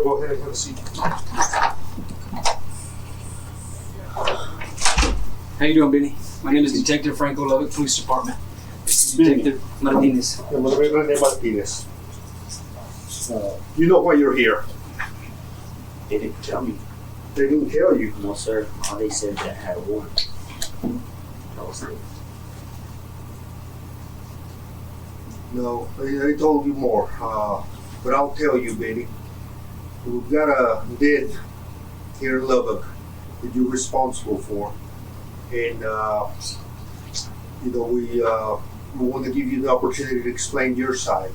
go ahead and have a seat. How you doing, Benny? My name is Detective Franco, Lubbock Police Department. Detective Martinez. René Martinez. You know why you're here. They didn't tell me. They didn't tell you. No, sir. All they said that I had a warrant. That was it. No, they told you more. But I'll tell you, Benny. We've got a dead here in Lubbock that you're responsible for. And, we want to give you the opportunity to explain your side,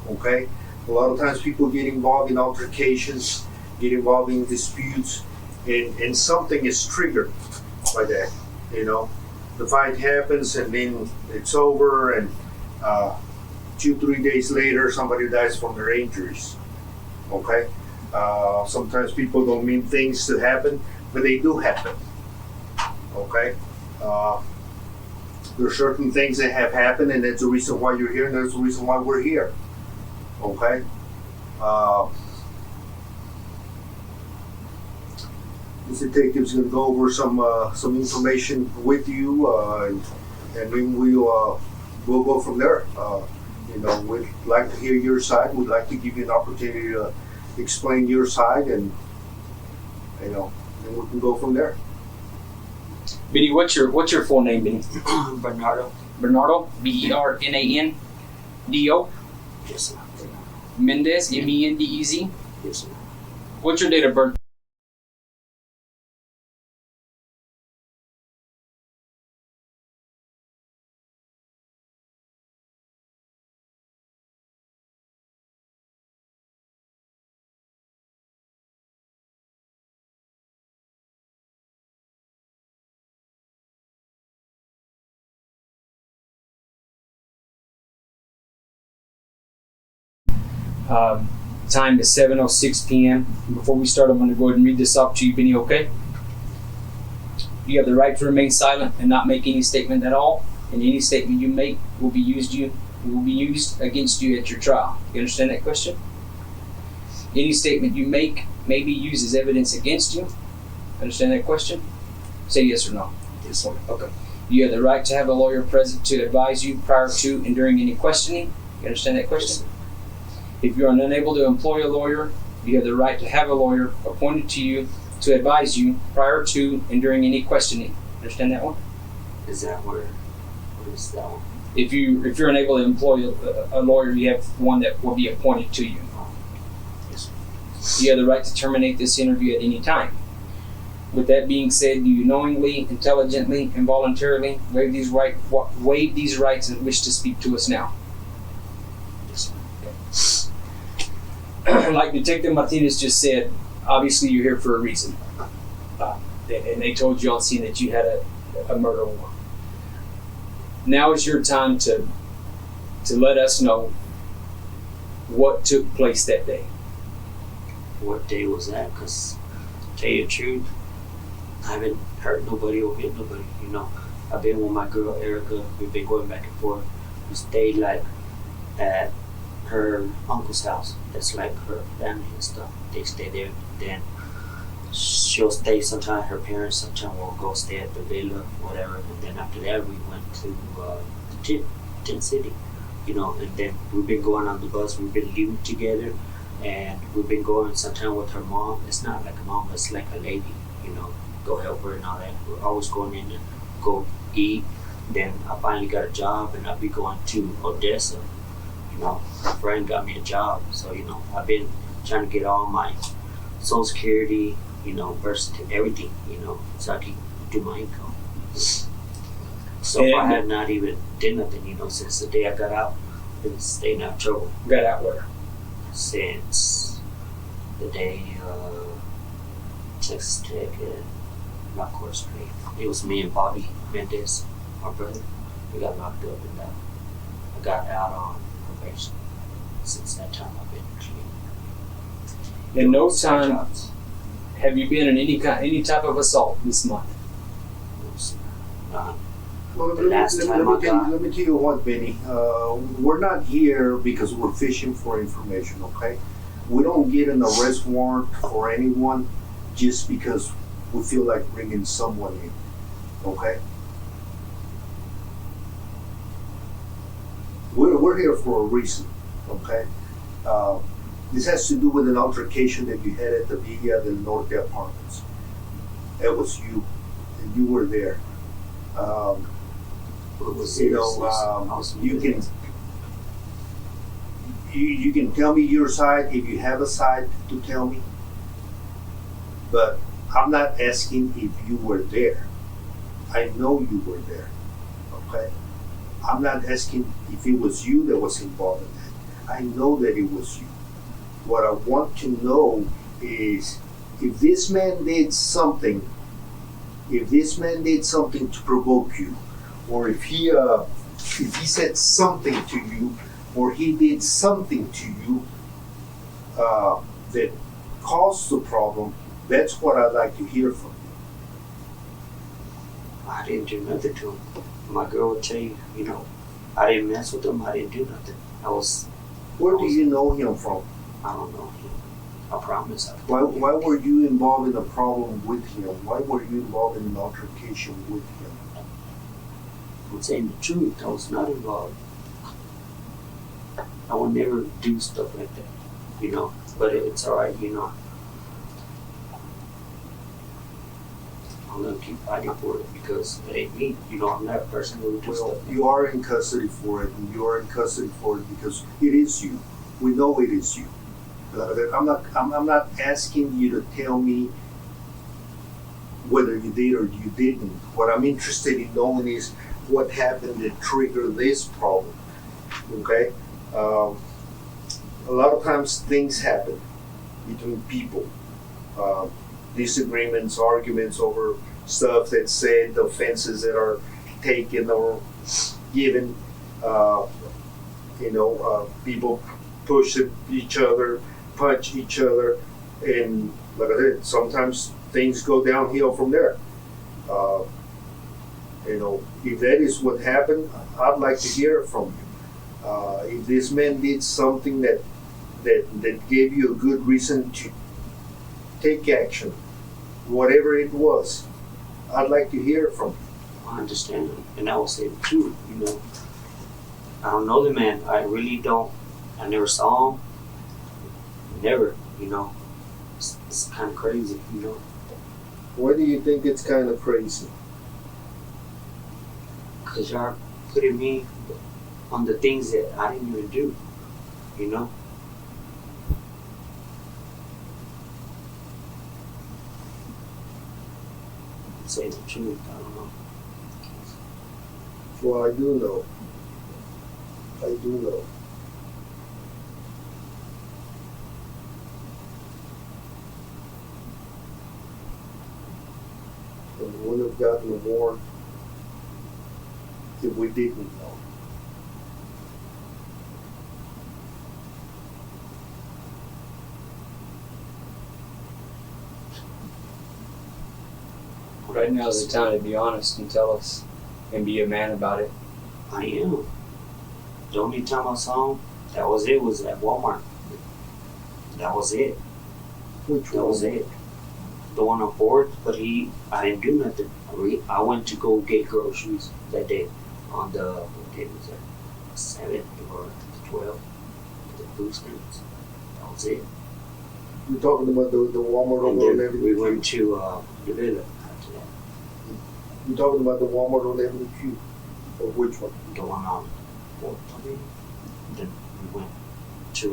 okay? A lot of times people get involved in altercations, get involved in disputes, and something is triggered by that, The fight happens and then it's over, and 2-3 days later somebody dies from their injuries, okay? Sometimes people don't mean things to happen, but they do happen, okay? There are certain things that have happened, and that's the reason why you're here, and that's the reason why we're here, okay? This detective's going to go over some information with you, and then we'll go from there. We'd like to hear your side. We'd like to give you an opportunity to explain your side, and then we can go from there. Benny, what's your full name, Benny? Bernardo. Bernardo, Bernando. Yes, sir. Mendez, Mendez. Yes, sir. What's your date of birth? Time is 7:06 p.m. Before we start, I'm going to go ahead and read this off to you, Benny, okay? You have the right to remain silent and not make any statement at all, and any statement you make will be used against you at your trial. You understand that question? Any statement you make may be used as evidence against you. Understand that question? Say yes or no. Yes, sir. Okay. You have the right to have a lawyer present to advise you prior to and during any questioning. You understand that question? Yes, sir. If you are unable to employ a lawyer, you have the right to have a lawyer appointed to you to advise you prior to and during any questioning. Understand that one? What is that one? If you're unable to employ a lawyer, you have one that will be appointed to you. Yes, sir. You have the right to terminate this interview at any time. With that being said, do you knowingly, intelligently, and voluntarily waive these rights and wish to speak to us now? Yes, sir. Like Detective Martinez just said, obviously you're here for a reason. And they told you on scene that you had a murder warrant. Now is your time to let us know what took place that day. What day was that? Because, to tell you the truth, I haven't hurt nobody or hit nobody, I've been with my girl, Erica. We've been going back and forth. We stayed, at her uncle's house. That's like her family and stuff. They stay there. Then she'll stay sometimes, her parents sometimes will go stay at the villa, whatever. And then after that, we went to the tent city, and then we've been going on the bus. We've been living together, and we've been going sometimes with her mom. It's not like a mom, it's like a lady, go help her and all that. We're always going in to go eat. Then I finally got a job, and I'll be going to Odessa. My friend got me a job, so I've been trying to get all my Social Security, birth certificate, everything, so I can do my income. So I have not even did nothing, since the day I got out. Been staying out of trouble. Got out where? Since the day Texas Tech and Rockport Street. It was me and Bobby Mendez, my brother. We got locked up, and I got out on probation. Since that time, I've been clean. In no time have you been in any type of assault this month? Well, The last time I got- let me tell you what, Benny. We're not here because we're fishing for information, okay? we don't get an arrest warrant for anyone just because we feel like bringing someone in, okay? We're here for a reason, okay? This has to do with an altercation that you had at the Villa del Norte apartments. That was you, and you were there. What was You this? know, you can tell me your side if you have a side to tell me, but I'm not asking if you were there. I know you were there, okay? I'm not asking if it was you that was involved in that. I know that it was you. What I want to know is if this man did something, to provoke you, or if he said something to you, or he did something to you that caused the problem, that's what I'd like to hear from you. I didn't do nothing to him. My girl would tell you, you know, I didn't mess with him. I didn't do nothing. Where do you know him from? I don't know him. I promise. Why were you involved in a problem with him? Why were you involved in an altercation with him? I'm saying the truth. I was not involved. I would never do stuff like that, you know. But it's all right, you know. I'm gonna keep fighting for it because it ain't me. You know, I'm not a person who would do Well, stuff. you are in custody for it, and you are in custody for it because it is you. We know it is you. I'm not asking you to tell me whether you did or you didn't. What I'm interested in knowing is what happened that triggered this problem. Okay? A lot of times things happen between people. Disagreements, arguments over stuff that's said, offenses that are taken or given. People push each other, punch each other, and like I said, sometimes things go downhill from there. If that is what happened, I'd like to hear it from you. If this man did something that gave you a good reason to take action, whatever it was, I'd like to hear it from you. I understand, and I will say the truth. You know, I don't know the man. I really don't. I never saw him. Never. You know, it's kind of crazy. You know, Why do you think it's kind of crazy? because y'all putting me on the things that I didn't even do. You know. Say the truth. I don't know. Well, I do know. I do know. And we would have gotten a warrant if we didn't know. Right now is the time to be honest and tell us and be a man about it. I am. The only time I saw him, that was it, was at Walmart. That was it. Which That was it. The one on 4th, but I didn't do nothing. I went to go get groceries that day on what day was that? 7th or the 12th, the food stamps. That was it. You're talking about the Walmart And over on then Avenue we Q. went to the villa after that. You're talking about the Walmart on Avenue Q. Or which one? The one on 4th, I think. Then we went to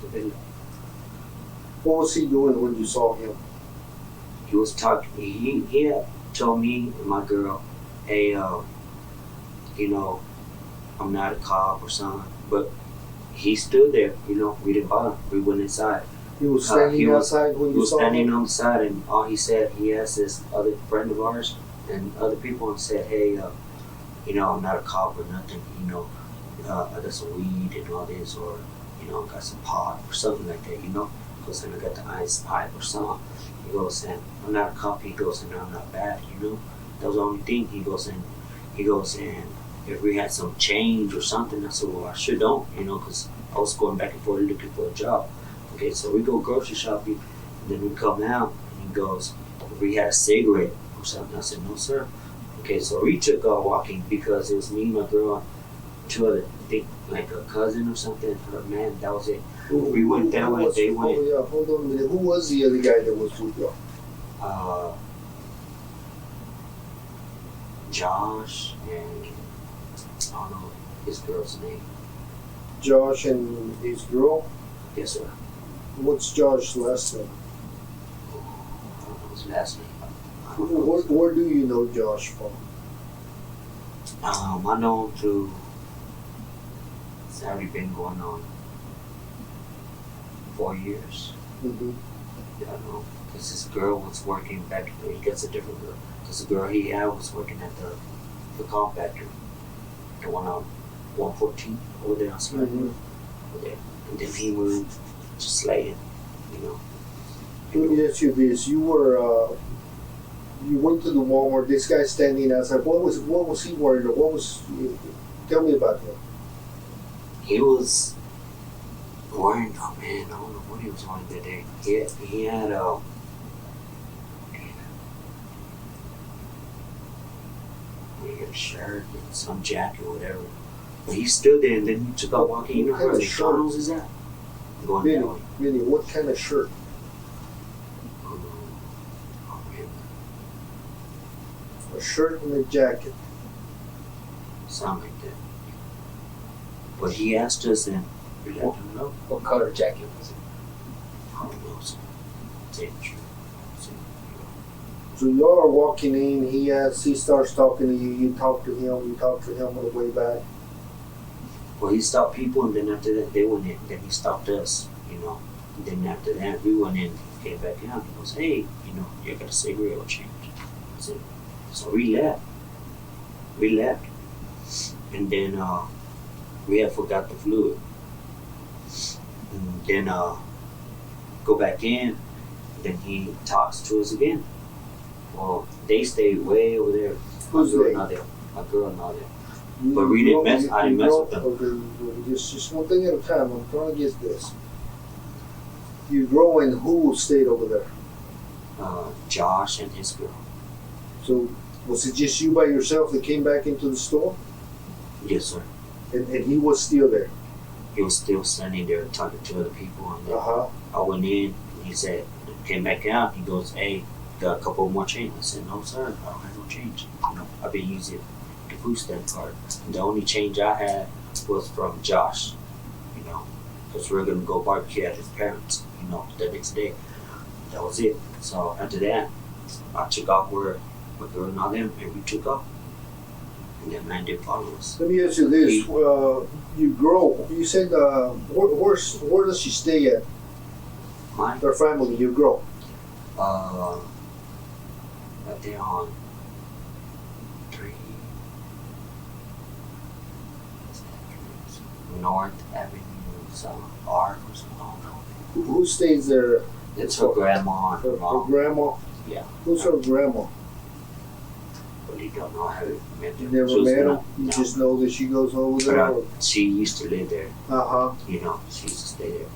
the villa. What was he doing when you saw him? He was talking. He had told me and my girl, "Hey, you know, I'm not a cop or something." But he stood there. You know, we didn't bother. We went inside. He was standing outside when He you was saw standing him? on the side, and all he said, he asked this other friend of ours and other people, and said, "Hey, you know, I'm not a cop or nothing. You know, I got some weed and all this, or you know, I got some pot or something like that. You know." He goes, and I got the ice pipe or something. He goes, and I'm not a cop. He goes, and I'm not bad. You know, that was the only thing. He goes, and if we had some change or something, I said, well, I sure don't. You know, because I was going back and forth looking for a job. Okay, so we go grocery shopping, and then we come out, and he goes, we had a cigarette or something. I said, no, sir. Okay, so we took off walking because it was me, my girl, two other, I think like a cousin or something, her man, that was it. We went that way, they went. Oh, yeah, hold on a minute. Who was the other guy that was with you? Josh and I don't know his girl's name. Josh and his girl? Yes, sir. What's Josh's last name? I don't know his last name. Where do you know Josh from? I know him through. It's already been going on 4 years. Mm-hmm. Yeah, I know. Because this girl was working back. He gets a different girl. Because the girl he had was working at the compactor, the one on 114 over there on Smith. Mm-hmm. Over there, and then he moved to Slayton. You know. Let me ask you this: you were you went to the Walmart. This guy standing outside. What was he wearing? Or what was? Tell me about him. He was wearing. Oh man, I don't know what he was wearing that day. He had a shirt and some jacket or whatever. But he stood there and then he took out walking. You know where McDonald's is at? Going that way. Really, what kind of shirt? Oh man, A shirt and a jacket. something like that. But he asked us and we let him know. What color jacket was it? I don't know. Say the truth. So y'all are walking in. He starts talking to you. You talk to him. You talk to him on the way back. Well, he stopped people, and then after that, they went in. Then he stopped us, you know. And then after that, we went in. He came back out. He goes, "Hey, you know, you got a cigarette or change?" I said, so we left. And then we had forgot the fluid. And then go back in. Then he talks to us again. Well, they stayed way over there. Who's they? My girl not there. But we didn't mess. I didn't mess with them. Okay, just one thing at a time. I'm trying to get this. You grow and who stayed over there? Josh and his girl. So was it just you by yourself that came back into the store? Yes, sir. And he was still there? He was still standing there talking to other people. And then Uh-huh. I went in. And he said, came back out. He goes, "Hey, got a couple more change." I said, "No, sir. I don't have no change. You know, I've been using the food stamp card. And the only change I had was from Josh. You know, because we were gonna go barbecue at his parents. You know, the next day. That was it. So after that, I took off where my girl and all them, and we took off. And that man didn't follow us. Let me ask you this. You grow. You said, where does she stay at? Mine, Her family, you grow. right there on 3 North Avenue, some Arc or something. I don't know. Who stays there? It's her grandma and her Her mom. grandma? Yeah. Who's her grandma? Really don't know how it met You her. never She was met her? not- You no. just know that she goes over But there? she used to live there. Uh-huh. You know, she used to stay there.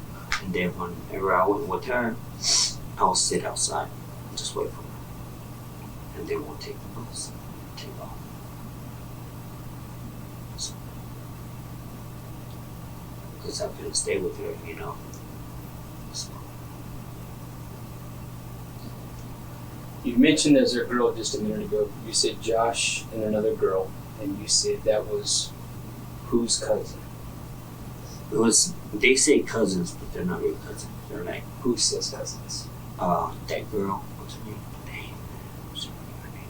And then whenever I went with her, I would sit outside and just wait for her. And then we'll take the bus, take off. Because I couldn't stay with her, you know. So, You mentioned there's a girl just a minute ago. You said Josh and another girl, and you said that was whose cousin? it was, they say cousins, but they're not real cousins. They're like, Who says cousins? that girl, what's her name? Dang, what's her name?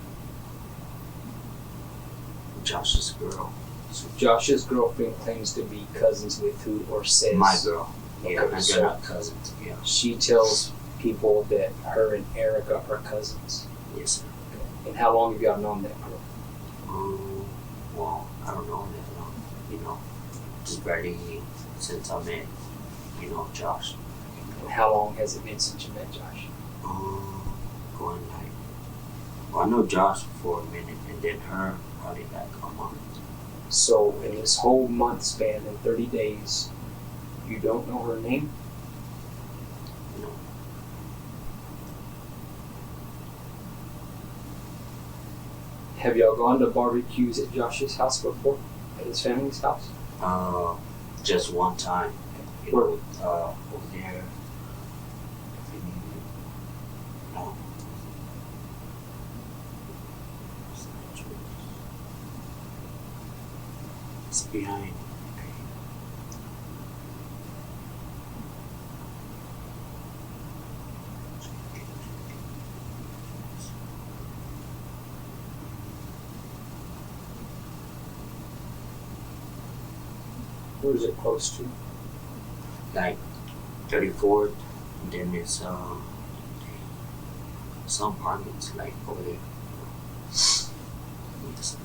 Josh's girl. So Josh's girlfriend claims to be cousins with who, or says My girl. Yeah, Okay, and so- they're not cousins. Yeah. she tells people that her and Erica are cousins. Yes, sir. And how long have y'all known that girl? Well, I don't know that long. You know, just barely since I met, you know, Josh. And how long has it been since you met Josh? Going like, well, I know Josh for a minute, and then her probably like a month. So in this whole month span, in 30 days, you don't know her name? Have y'all gone to barbecues at Josh's house before? At his family's house? Just one time. Where? Over there. No. It's behind. Where is it close to? Like 34th, and then it's some apartments like over there. Yes.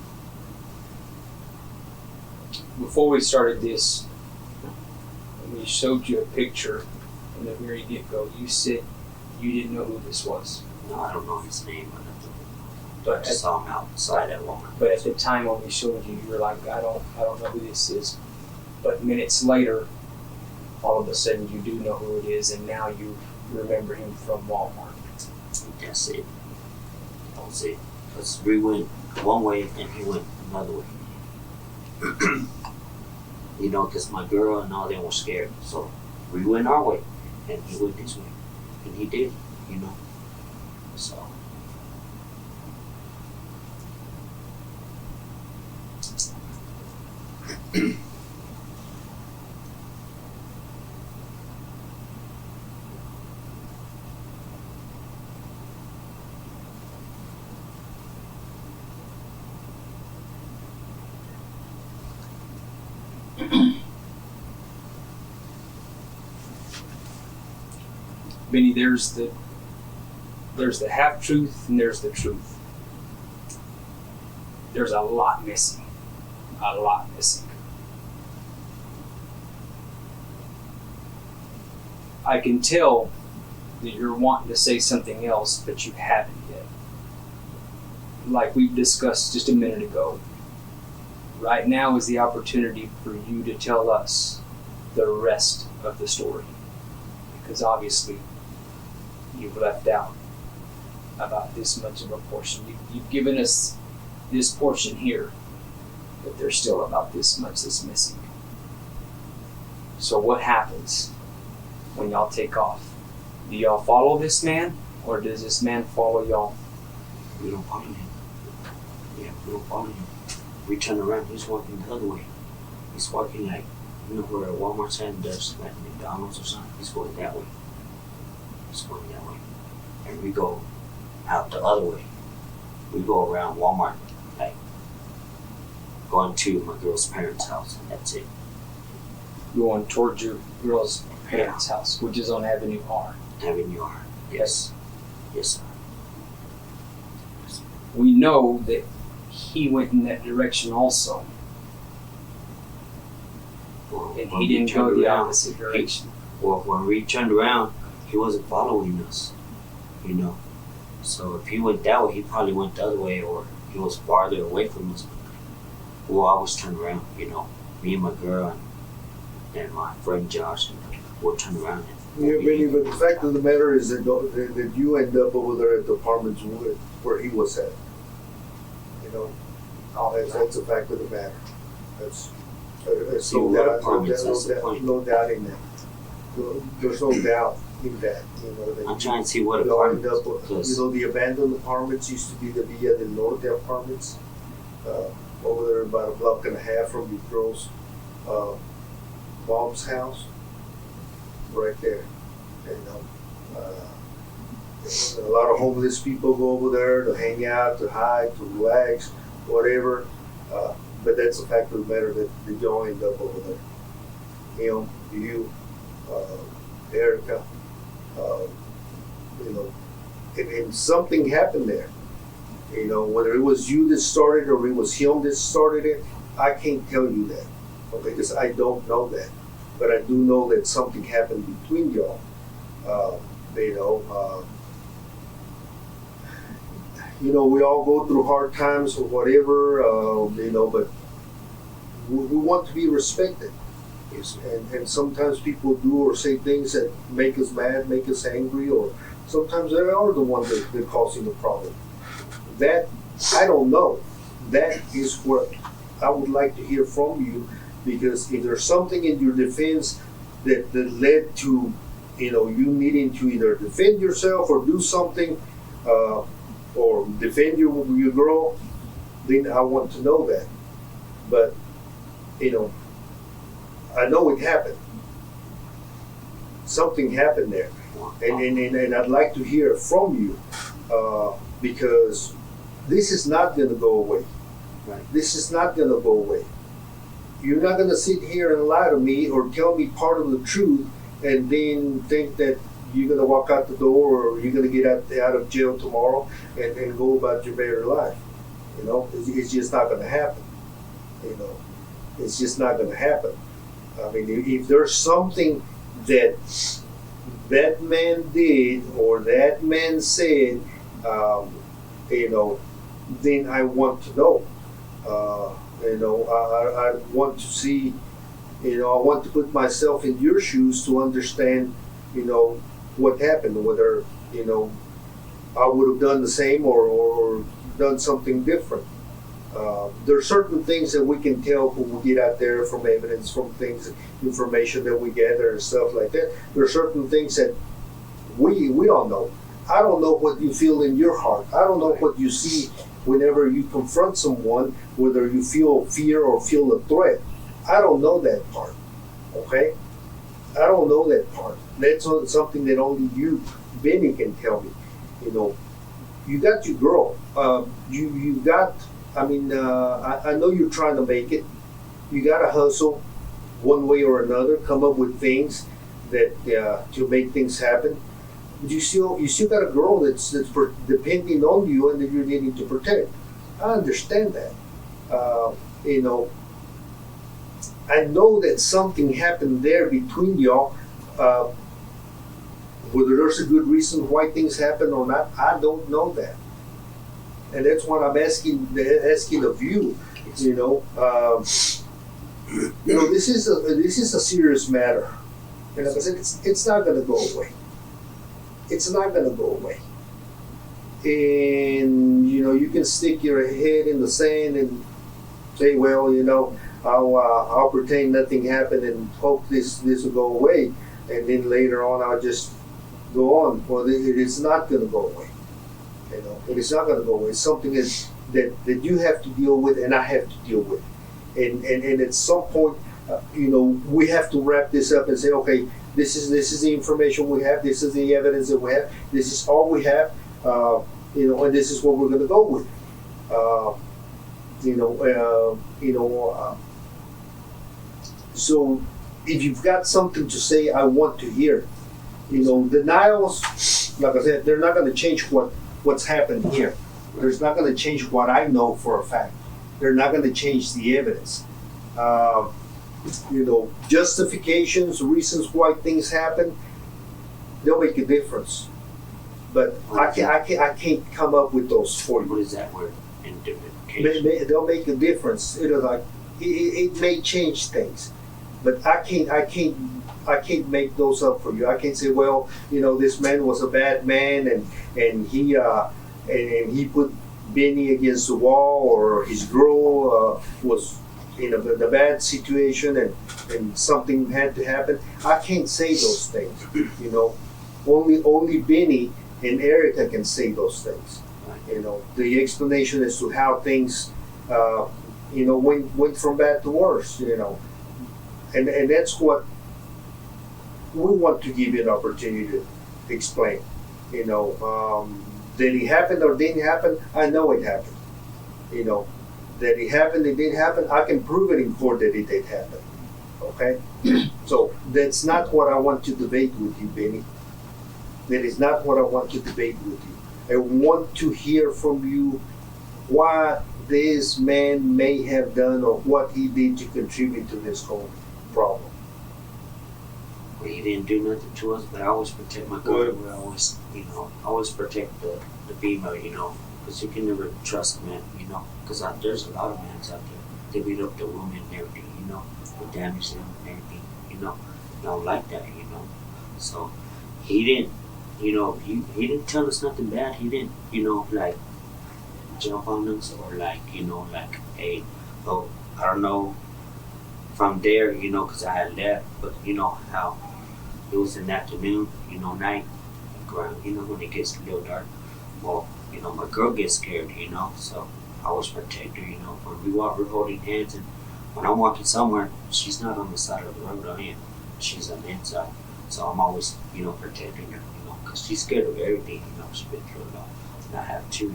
Before we started this, we showed you a picture from the very get-go. You said you didn't know who this was. No, I don't know his name, but I But just saw him outside at Walmart. But at the time when we showed you, you were like, I don't know who this is. But minutes later, all of a sudden you do know who it is, and now you remember him from Walmart. That's it. That was it. Because we went one way and he went another way. You know, because my girl and all them were scared. So we went our way and he went his way. And he did, you know. So. Benny, there's the half truth and there's the truth. There's a lot missing. A lot missing. I can tell that you're wanting to say something else, but you haven't yet. Like we've discussed just a minute ago, right now is the opportunity for you to tell us the rest of the story. Because obviously, you've left out about this much of a portion. You've given us this portion here, but there's still about this much that's missing. So what happens when y'all take off? Do y'all follow this man, or does this man follow y'all? We don't follow him. Yeah, we don't follow him. We turn around, he's walking the other way. He's walking like, you know where Walmart's at, there's like McDonald's or something. He's going that way. He's going that way. And we go out the other way. We go around Walmart, like going to my girl's parents' house, and that's it. Going towards your girl's parents' house, which is on Avenue R. Avenue R. Yes. Yes, sir. We know that he went in that direction also, Well, and when he we didn't go turned the around, opposite direction. Well, when we turned around, he wasn't following us, you know. So if he went that way, he probably went the other way, or he was farther away from us. Well, I was turned around, you know. Me and my girl and my friend Josh, we'll turn around. Yeah, Benny, but the fact of the matter is that you end up over there at the apartments where he was at. You know, that's a fact of the matter. That's See, what apartments is the point? no doubt in that. There's no doubt in that. You know, that I'm trying to see what you'll end apartments. up. Because You know, the abandoned apartments used to be the Villa del Norte apartments. Over there, about a block and a half from your girl's mom's house. Right there, you know. A lot of homeless people go over there to hang out, to hide, to relax, whatever. But that's the fact of the matter that y'all end up over there. Him, you, Erica, you know, and something happened there. You know, whether it was you that started or it was him that started it, I can't tell you that, okay, because I don't know that. But I do know that something happened between y'all. You know, we all go through hard times or whatever, you know, but we want to be respected. yes, And sometimes people do or say things that make us mad, make us angry, or sometimes they are the ones that are causing the problem. That, I don't know. that is what I would like to hear from you, because if there's something in your defense that led to, you needing to either defend yourself or do something, or defend your girl, then I want to know that. But, I know it happened. Something happened there. And I'd like to hear from you, because this is not going to go away. Right. This is not going to go away. You're not going to sit here and lie to me or tell me part of the truth and then think that you're going to walk out the door or you're going to get out of jail tomorrow and go about your better life. It's just not going to happen. It's just not going to happen. I mean, if there's something that man did or that man said, then I want to know. I want to see, I want to put myself in your shoes to understand, what happened, whether, I would have done the same or done something different. There are certain things that we can tell when we get out there from evidence, from things, information that we gather and stuff like that. There are certain things that we don't know. I don't know what you feel in your heart. I don't know what you see whenever you confront someone, whether you feel fear or feel a threat. I don't know that part, okay? I don't know that part. That's something that only you, Benny, can tell me. You got your girl. You got, I know you're trying to make it. You got to hustle one way or another, come up with things that to make things happen. But you still got a girl that's depending on you and that you're needing to protect. I understand that. I know that something happened there between y'all. Whether there's a good reason why things happen or not, I don't know that. And that's what I'm asking of you. This is a serious matter. And like I said, it's not going to go away. It's not going to go away. And you can stick your head in the sand and say, well, I'll pretend nothing happened and hope this will go away, and then later on I'll just go on. Well, it is not going to go away. It is not going to go away. It's something that you have to deal with, and I have to deal with. And at some point, we have to wrap this up and say, okay, this is the information we have. This is the evidence that we have. This is all we have. And this is what we're going to go with. So if you've got something to say, I want to hear. Denials, like I said, they're not going to change what's happened here. There's not going to change what I know for a fact. They're not going to change the evidence. Justifications, reasons why things happen, they'll make a difference. But I can't come up with those for you. What is that word? Indicted. They'll make a difference. It may change things, but I can't make those up for you. I can't say, well, this man was a bad man and he put Benny against the wall, or his girl was in a bad situation and something had to happen. I can't say those things. Only Benny and Erica can say those things. The explanation as to how things went from bad to worse. And that's what we want to give you an opportunity to explain. Did it happen or didn't happen? I know it happened. That it happened, it didn't happen. I can prove it in court that it did happen. Okay? So that's not what I want to debate with you, Benny. That is not what I want to debate with you. I want to hear from you what this man may have done or what he did to contribute to this whole problem. Well, he didn't do nothing to us, but I always protect my girl. I always protect the female, because you can never trust men, because there's a lot of men out there. They beat up the women and everything, they damage them and everything, I don't like that, So he didn't, he didn't tell us nothing bad. He didn't, jump on them, or like, hey, oh, I don't know from there, because I had left, but you know how it was in the afternoon, night, around, when it gets a little dark. Well, my girl gets scared, so I was protecting her, when we walk, we're holding hands, and when I'm walking somewhere, she's not on the side of the road I am. She's on the inside. So I'm always, protecting her, because she's scared of everything, she's been through a lot. And I have too,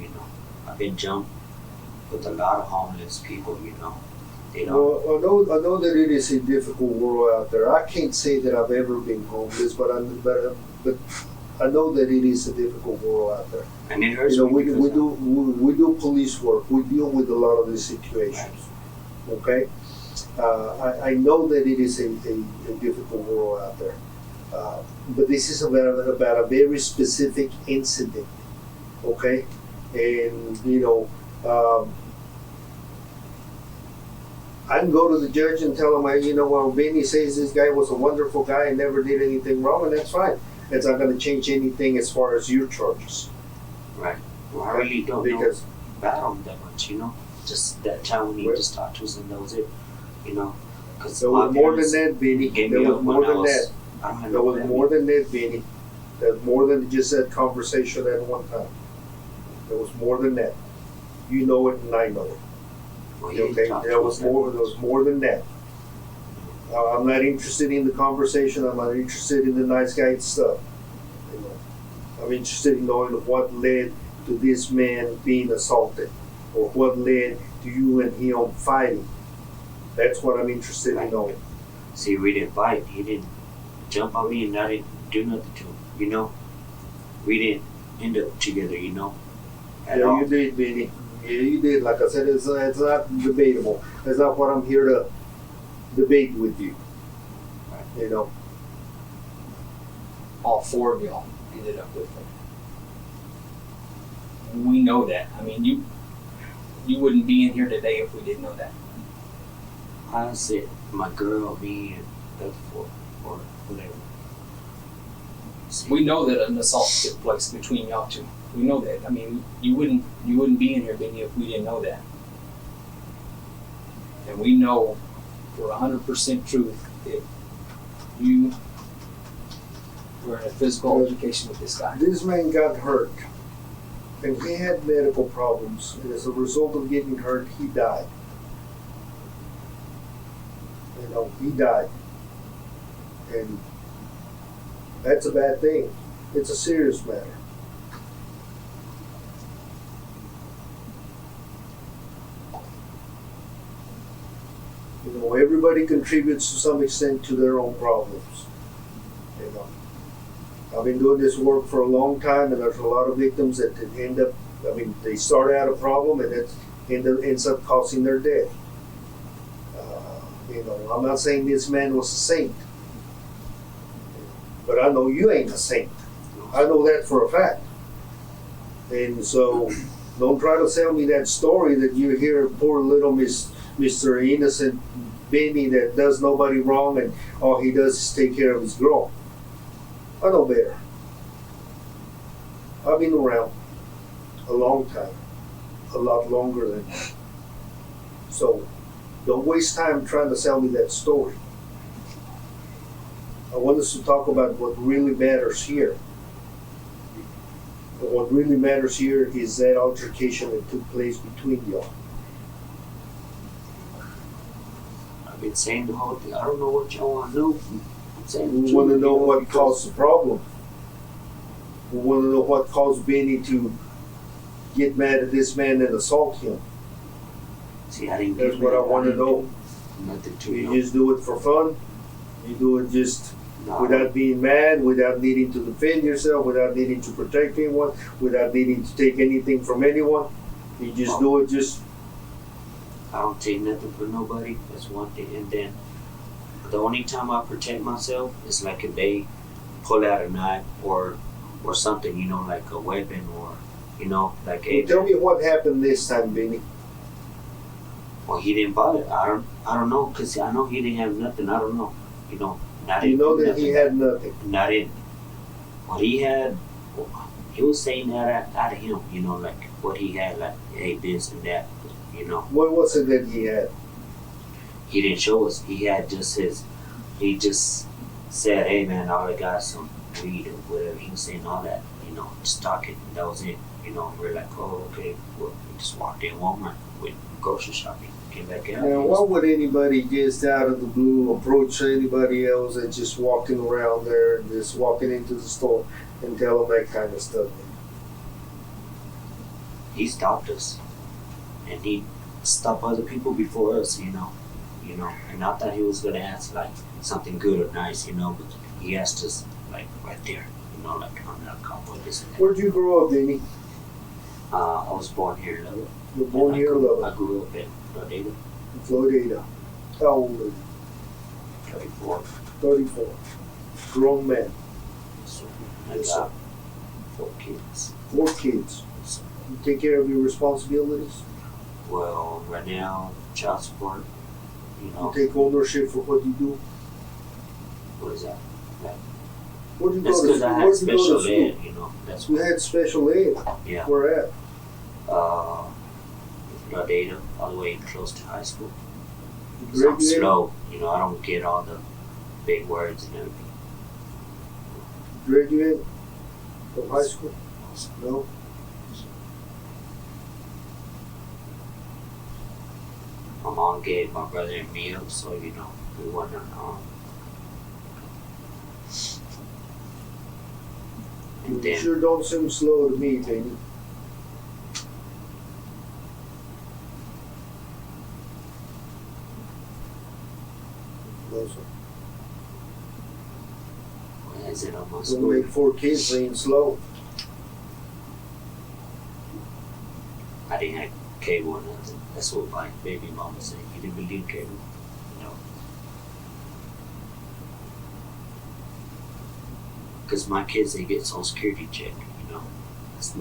I've been jumped with a lot of homeless people, They don't. Well, I know that it is a difficult world out there. I can't say that I've ever been homeless, but I know that it is a difficult world out there. And it hurts we because do police work. We deal with a lot of these situations. Okay, I know that it is a difficult world out there, but this is about a very specific incident. Okay, and I can go to the judge and tell him, well, Benny says this guy was a wonderful guy and never did anything wrong, and that's fine. It's not going to change anything as far as your charges. Right. Well, I really don't know about him that much, Just that time when he just talked to us, and that was it, Because there was more than that, Benny. There was more than that. There was more than that, Benny. There's more than just that conversation at one time. There was more than that. You know it, and I know it. Well, Okay, there was more than that. I'm not interested in the conversation. I'm not interested in the nice guy stuff. I'm interested in knowing what led to this man being assaulted, or what led to you and him fighting. That's what I'm interested in knowing. See, we didn't fight. He didn't jump on me, and I didn't do nothing to him. We didn't end up together. At all. You did, Benny. Yeah, you did. Like I said, it's not debatable. That's not what I'm here to debate with you. All four of y'all ended up with him. We know that. I mean, you wouldn't be in here today if we didn't know that. I said my girl, me, and the four, or whatever. See. We know that an assault took place between y'all two. We know that. I mean, you wouldn't be in here, Benny, if we didn't know that. And we know for 100% truth that you were in a physical altercation with this guy. This man got hurt, and he had medical problems, and as a result of getting hurt, he died. He died. And that's a bad thing. It's a serious matter. Everybody contributes to some extent to their own problems. I've been doing this work for a long time, and there's a lot of victims that end up, they start out a problem and it ends up causing their death. I'm not saying this man was a saint, but I know you ain't a saint. I know that for a fact. And so don't try to sell me that story that you hear poor little Mr. Innocent Benny that does nobody wrong and all he does is take care of his girl. I know better. I've been around a long time, a lot longer than that. So don't waste time trying to sell me that story. I want us to talk about what really matters here. And what really matters here is that altercation that took place between y'all. I've been saying the whole thing. I don't know what y'all want to know. I'm saying we want to know what caused the problem. We want to know what caused Benny to get mad at this man and assault him. See, I didn't. That's what I want to know. Nothing to You just do it for fun. You do it just without being mad, without needing to defend yourself, without needing to protect anyone, without needing to take anything from anyone. You just do it just. I don't take nothing from nobody. That's one thing. And then the only time I protect myself is like if they pull out a knife or something, like a weapon or, like a. Tell me what happened this time, Benny. Well, he didn't bother. I don't know, because I know he didn't have nothing. I don't know. Not you know that nothing. he had nothing. Not in. What he had, he was saying that out of him, you know, like what he had, like, hey, this and that, you know. What was it that he had? He didn't show us. He had just he just said, hey man, all I got is some weed or whatever. He was saying all that, you know, just talking. And that was it. You know, we're like, oh, okay. Well, we just walked in Walmart, went grocery shopping, came back out. Now, why would anybody just out of the blue approach anybody else that's just walking around there and just walking into the store and tell them that kind of stuff? He stopped us, and he stopped other people before us, you know, and I thought he was gonna ask like something good or nice, you know, but he asked us like right there, you know, like I'm not cowboy, this and that. Where'd you grow up, Vinny? I was born here in Lubbock. You were born here in Lubbock. I grew up in Florida. Florida. How old are you? 34. 34. Grown man. So I Yes, got 4 kids. 4 kids. So, You take care of your responsibilities. well, right now, child support, you You know, take ownership for what you do. what is that? Where'd you That's go to because school? I had Where'd you go special to school? ed, you know, that's You what, had special ed. yeah. Where at? Florida, all the way close to high school. You 'Cause I'm graduated? slow, you know, I don't get all the big words and everything. Graduate from high school? No. My mom gave my brother and me up, so, you know, we wanna, and You then, sure don't seem slow to me, Vinny. No, sir. what is it on my Don't school? make 4 kids seem slow. I didn't have cable or nothing. That's what my baby mama said. You didn't believe cable, you know. Because my kids, they get Social Security check, you know.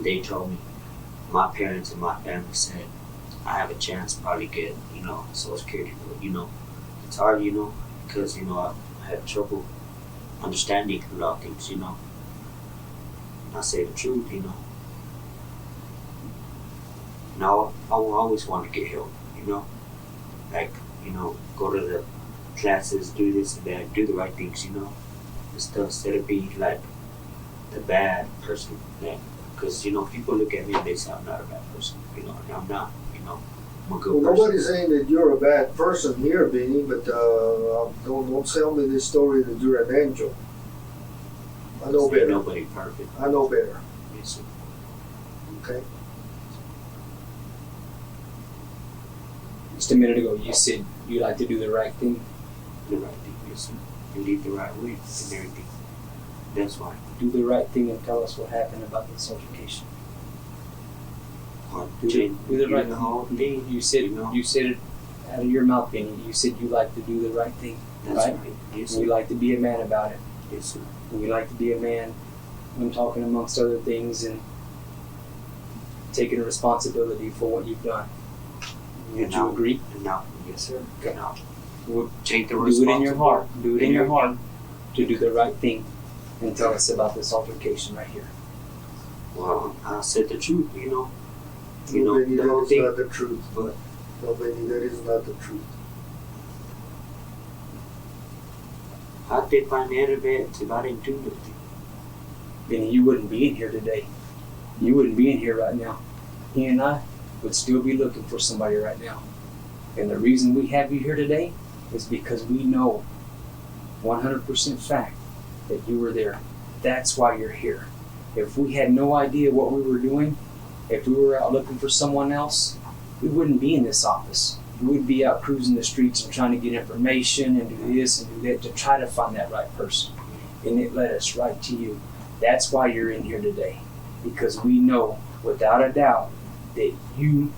They told me, my parents and my family said, I have a chance to probably get, you know, Social Security, but, you know, it's hard, you know, because, you know, I had trouble understanding a lot of things, you know. And I say the truth, you know. Now, I will always want to get help, you know, like, you know, go to the classes, do this and that, do the right things, you know, and stuff, instead of being like the bad person, because, you know, people look at me and they say I'm not a bad person, you know, and I'm not, you know, I'm a good Well, person. nobody's saying that you're a bad person here, Vinny, but don't tell me this story that you're an angel. I know Ain't better. nobody perfect. I know better. Yes, sir. Okay. Just a minute ago, you said you like to do the right thing. The right thing, yes, sir. And lead the right way and everything. That's why. Do the right thing and tell us what happened about this altercation. Do the right the whole thing. You said You know. you said it out of your mouth, Benny. You said you like to do the right thing. That's right? right. Yes, And you sir. like to be a man about it. Yes, sir. And you like to be a man when talking amongst other things and taking responsibility for what you've done. Would And you now- agree? And now, yes, sir. And now, Would take the do it in your heart. responsibility. Do it in your heart to do the right thing and tell us about this altercation right here. Well, I said the truth, you know. No, Vinny, the that whole is thing. not the truth. But No, Vinny, that is not the truth. I did find the evidence if I didn't do nothing. Benny, you wouldn't be in here today. You wouldn't be in here right now. He and I would still be looking for somebody right now. And the reason we have you here today is because we know 100% fact that you were there. That's why you're here. If we had no idea what we were doing, if we were out looking for someone else, we wouldn't be in this office. We would be out cruising the streets and trying to get information and do this and do that to try to find that right person. And it led us right to you. That's why you're in here today. Because we know without a doubt that you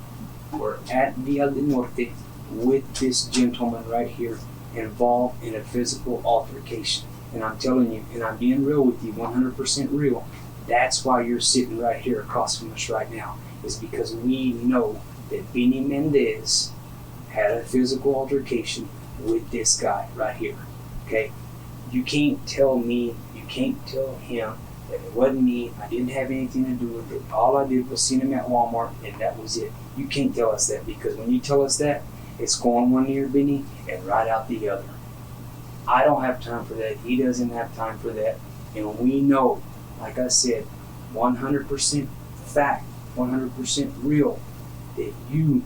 were at Via del Norte with this gentleman right here involved in a physical altercation. And I'm telling you, and I'm being real with you, 100% real, that's why you're sitting right here across from us right now, is because we know that Benny Mendez had a physical altercation with this guy right here, okay? You can't tell me, you can't tell him that it wasn't me. I didn't have anything to do with it. All I did was see him at Walmart, and that was it. You can't tell us that, because when you tell us that, it's going one ear, Benny, and right out the other. I don't have time for that. He doesn't have time for that. And we know, like I said, 100% fact, 100% real, that you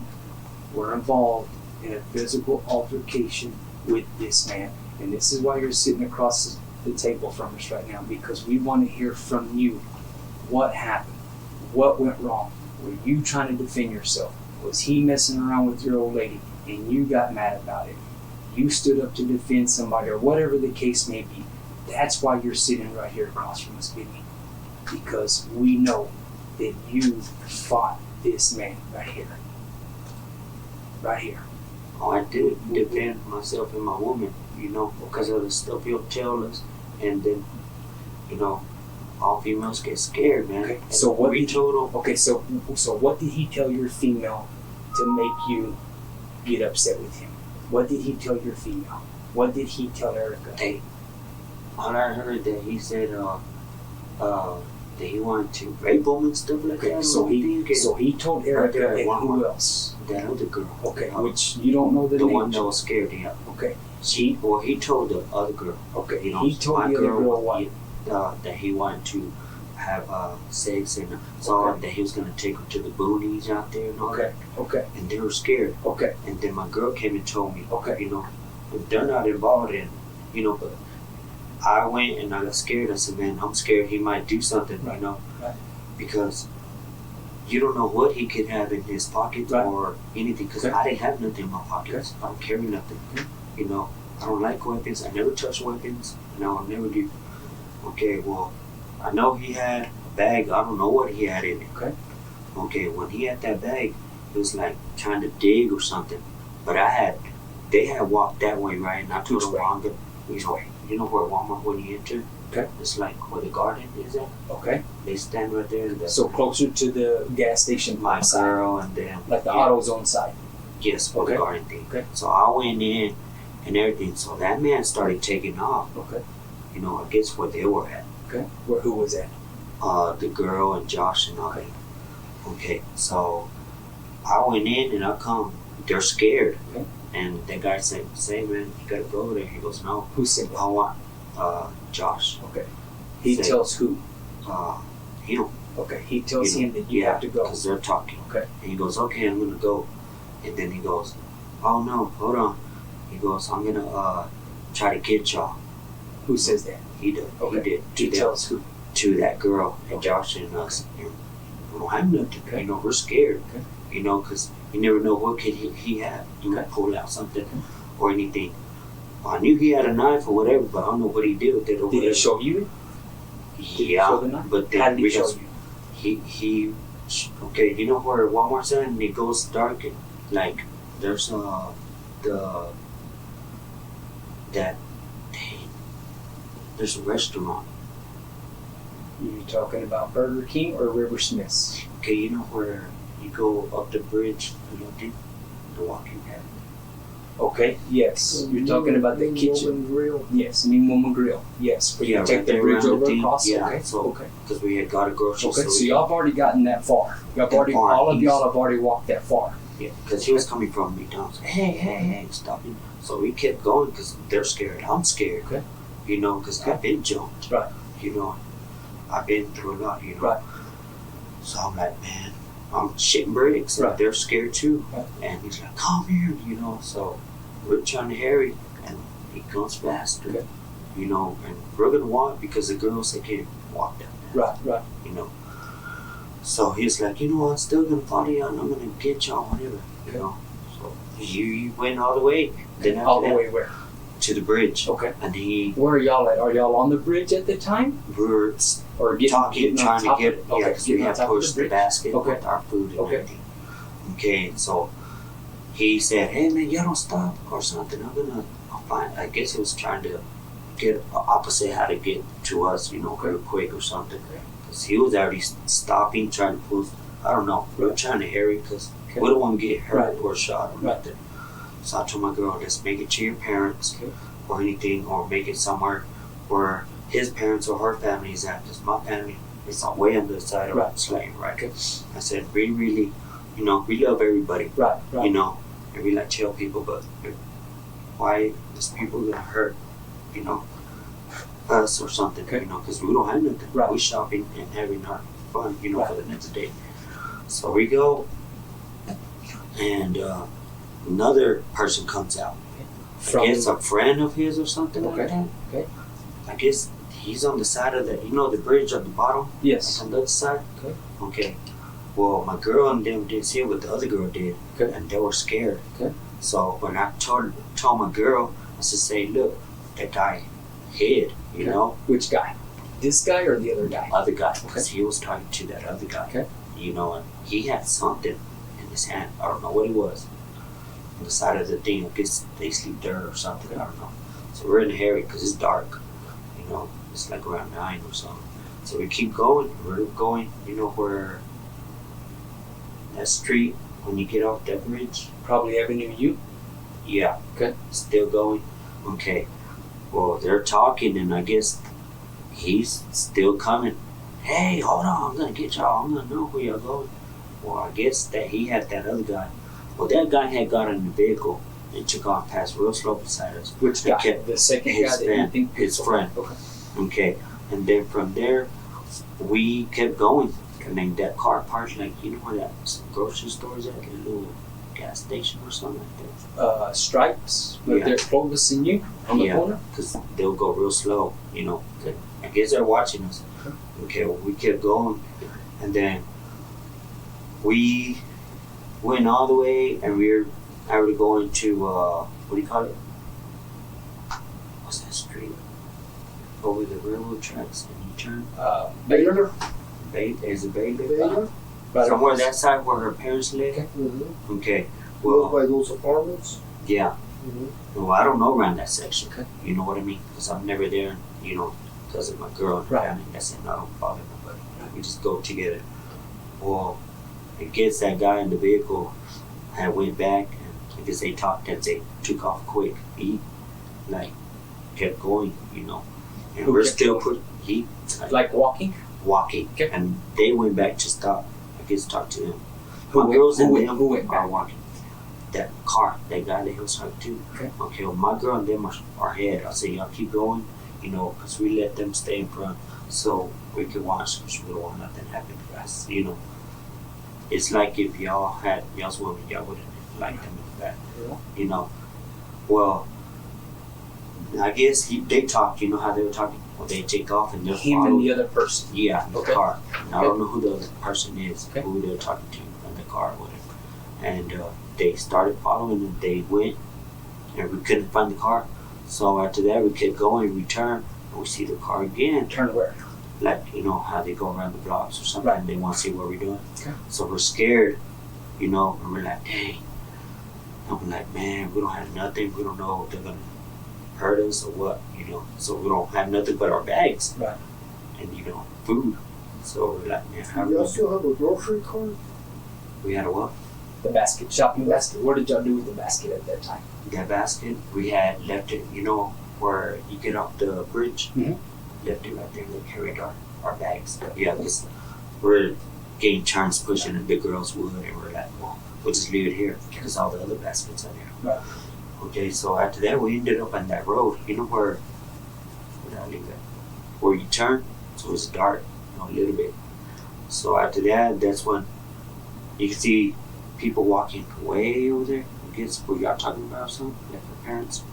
were involved in a physical altercation with this man. And this is why you're sitting across the table from us right now, because we want to hear from you. What happened? What went wrong? Were you trying to defend yourself? Was he messing around with your old lady and you got mad about it? You stood up to defend somebody, or whatever the case may be. That's why you're sitting right here across from us, Benny. Because we know that you fought this man right here. Right here. Oh, I did defend myself and my woman, because of the stuff he'll tell us, and then, all females get scared, man. Okay. So what we did told him? Okay. So what did he tell your female to make you get upset with him? What did he tell your female? What did he tell Erica? All I heard that he said, that he wanted to rape them and stuff like that. So he told Erica, and who else? That other girl. Okay, which you don't know the name. The one that was scared, yeah. Okay. He told the other girl. Okay. He told the other girl what? That he wanted to have sex, and so that he was gonna take her to the boonies out there and all that. Okay. And they were scared. Okay. And then my girl came and told me. Okay. But they're not involved in, but I went and I got scared. I said, man, I'm scared he might do something, Right. Because you don't know what he could have in his pocket or anything, because I didn't have nothing in my pockets. I don't carry nothing. I don't like weapons. I never touch weapons. I'll never do. Okay, well, I know he had a bag. I don't know what he had in it. Okay, when he had that bag, it was like trying to dig or something. But they had walked that way, right? And I told them, well, I'm gonna, you know where Walmart, when you enter? Okay. It's like where the garden is at. Okay. They stand right there. So closer to the gas station. My girl and them. Like the AutoZone side. Yes, for the garden thing. Okay. So I went in and everything. So that man started taking off. Okay. I guess where they were at. Okay. Who was that? The girl and Josh and all that. Okay. So I went in and I come. They're scared. Okay. And that guy said, "Say, man, you gotta go over there." He goes, "No." Who said that? I want Josh. Okay. He tells who? Him. Okay. He tells him that you have to go. Because they're talking. Okay. And he goes, "Okay, I'm gonna go." And then he goes, "Oh no, hold on." He goes, "I'm gonna try to get y'all." Who says that? He did. Okay. He did. He tells who? To that girl and Josh and us. And we don't have nothing. Okay. We're scared. Okay. Because you never know what could he have. You might pull out something or anything. I knew he had a knife or whatever, but I don't know what he did with it. Did he show you? Did he show the knife? But then how did he show you? He okay. You know where Walmart's at, and it goes dark, and like there's there's a restaurant. You talking about Burger King or River Smith's? Okay, you know where you go up the bridge, the walking path. Okay, yes. You're talking about the kitchen grill. Yes, Mean Woman Grill. Yes, where you take the bridge over across. Yeah, okay. So because we had got a grocery store. Okay, so y'all have already gotten that far. All of y'all have already walked that far. Yeah, because he was coming from McDonald's. Hey, stop him. So we kept going because they're scared. I'm scared. Okay. Because I've been jumped. Right. I've been through a lot. Right. So I'm like, man, I'm shitting bricks. Right. They're scared too. Right. And he's like, come here. So we're trying to hurry, and he comes faster. Okay. And we're gonna walk because the girls they can't walk down there. Right. So he's like, I'm still gonna follow you and I'm gonna get y'all, whatever. Okay. So you went all the way. Then after all the that, way where? to the bridge. Okay. And where are y'all at? Are y'all on the bridge at the time? We're or trying to get, because we have pushed the basket okay. with our food and okay. everything. Okay, so he said, hey man, y'all don't stop or something. I'll find, I guess he was trying to get opposite how to get to us, real quick or something. Because he was already stopping, trying to pull, I don't know, we were trying to hurry because we don't want to get hurt or shot or nothing. So I told my girl, just make it to your parents or anything, or make it somewhere where his parents or her family is at, because my family is on way on the side of Right. Slane, right? Okay. I said, we really, you know, we love everybody, Right. you know, and we like chill people, but why is people gonna hurt, you know, us or something, Okay. you know, because we don't have nothing. Right. We're shopping and having our fun, you know, Right. for the next day. So we go, and another person comes out. I guess a friend of his or something like Okay. that. Okay. I guess he's on the side of the, you know, the bridge at the bottom, Yes. on the other side. Okay. Okay. Well, my girl and them didn't see what the other girl did, Okay. and they were scared. Okay. So when I told my girl, I said, "Say, look, that guy hid, you Okay. know, Which guy? This guy or the other guy? other guy, because he was talking to that other guy, Okay. you know, and he had something in his hand. I don't know what it was. On the side of the thing, I guess they sleep there or something. I don't know. So we're in a hurry because it's dark, you know. It's like around 9 or something. So we keep going. We're going, you know, where that street when you get off that bridge. Probably Avenue U. Yeah. Okay. Still going. Okay. Well, they're talking, and I guess he's still coming. Hey, hold on! I'm gonna get y'all. I'm gonna know where y'all going. Well, I guess that he had that other guy. Well, that guy had got in the vehicle and took off past real slow beside us. Which guy? Okay. The second His guy that you friend. think His friend. Okay. Okay. And then from there, we kept going. And then that car parked, like, you know where that grocery store is at? A little gas station or something like that. Stripes. But Yeah. they're focusing you on the Yeah. corner. Because they'll go real slow, you know. I guess they're watching us. Okay, well, we kept going, and then we went all the way, and we were going to what do you call it? What's that street? Over the railroad tracks, and you turn. Baylor. Is it Baylor? Baylor? Right Somewhere across. that side where her parents live. Okay. Mm-hmm. Okay. Well, Well, by those apartments. yeah. Mm-hmm. Well, I don't know around that section. Okay. You know what I mean? Because I'm never there, you know, because of my girl and her Right. family. That's it. I don't bother nobody. We just go together. Well, I guess that guy in the vehicle had went back, and I guess they talked that they took off quick. He, like, kept going, you know. And Who we're kept still going? he, Like walking. walking. Okay. And they went back to stop. I guess talk to him. Who My went- girls who and went- them who went are back? walking. That car, that guy that he was talking to. Okay. Okay, well, my girl and them are ahead. I say, y'all keep going, you know, because we let them stay in front so we can watch, because we don't want nothing to happen to us, you know. It's like if y'all had y'all's woman, y'all wouldn't like them in the back, Yeah. you know. Well, I guess they talked, you know how they were talking? Well, they take off and they're Him and the other person. yeah, in the Okay. car. And I Okay. don't know who the other person is, Okay. who they're talking to in the car or whatever. And they started following and they went and we couldn't find the car. So after that, we kept going, we turned, and we see the car again. Turn where? Like, you know, how they go around the blocks or something. Right. And they want to see what we're doing. Okay. So we're scared, you know, and we're like, dang. And we're like, man, we don't have nothing. We don't know if they're going to hurt us or what, you know. So we don't have nothing but our bags. Right. And, you know, food. So we're like, man, how Do do y'all we still have a grocery cart? We had a what? The basket, shopping basket. What did y'all do with the basket at that time? That basket, we had left it, you know, where you get off the bridge. Mhm. Left it right there and they carried our bags. Yeah, because we're getting turns pushing and the girls would, and we're like, well, we'll just leave it here because all the other baskets are there. Right. Okay, so after that, we ended up on that road. You know where did I leave that? Where you turn, so it's dark, you know, a little bit. So after that, that's when you can see people walking way over there. I guess where y'all talking about something, like their parents.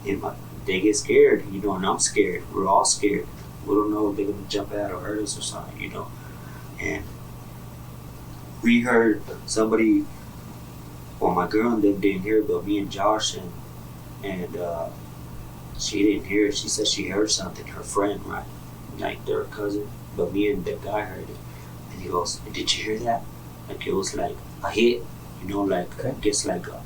And they get scared, you know, and I'm scared. We're all scared. We don't know if they're gonna jump out or hurt us or something, you know. And we heard somebody, well, my girl and them didn't hear it, but me and Josh and she didn't hear it. She said she heard something, her friend, right? Like their cousin. But me and the guy heard it. And he goes, did you hear that? Like it was like a hit, you know, like Okay. I guess like a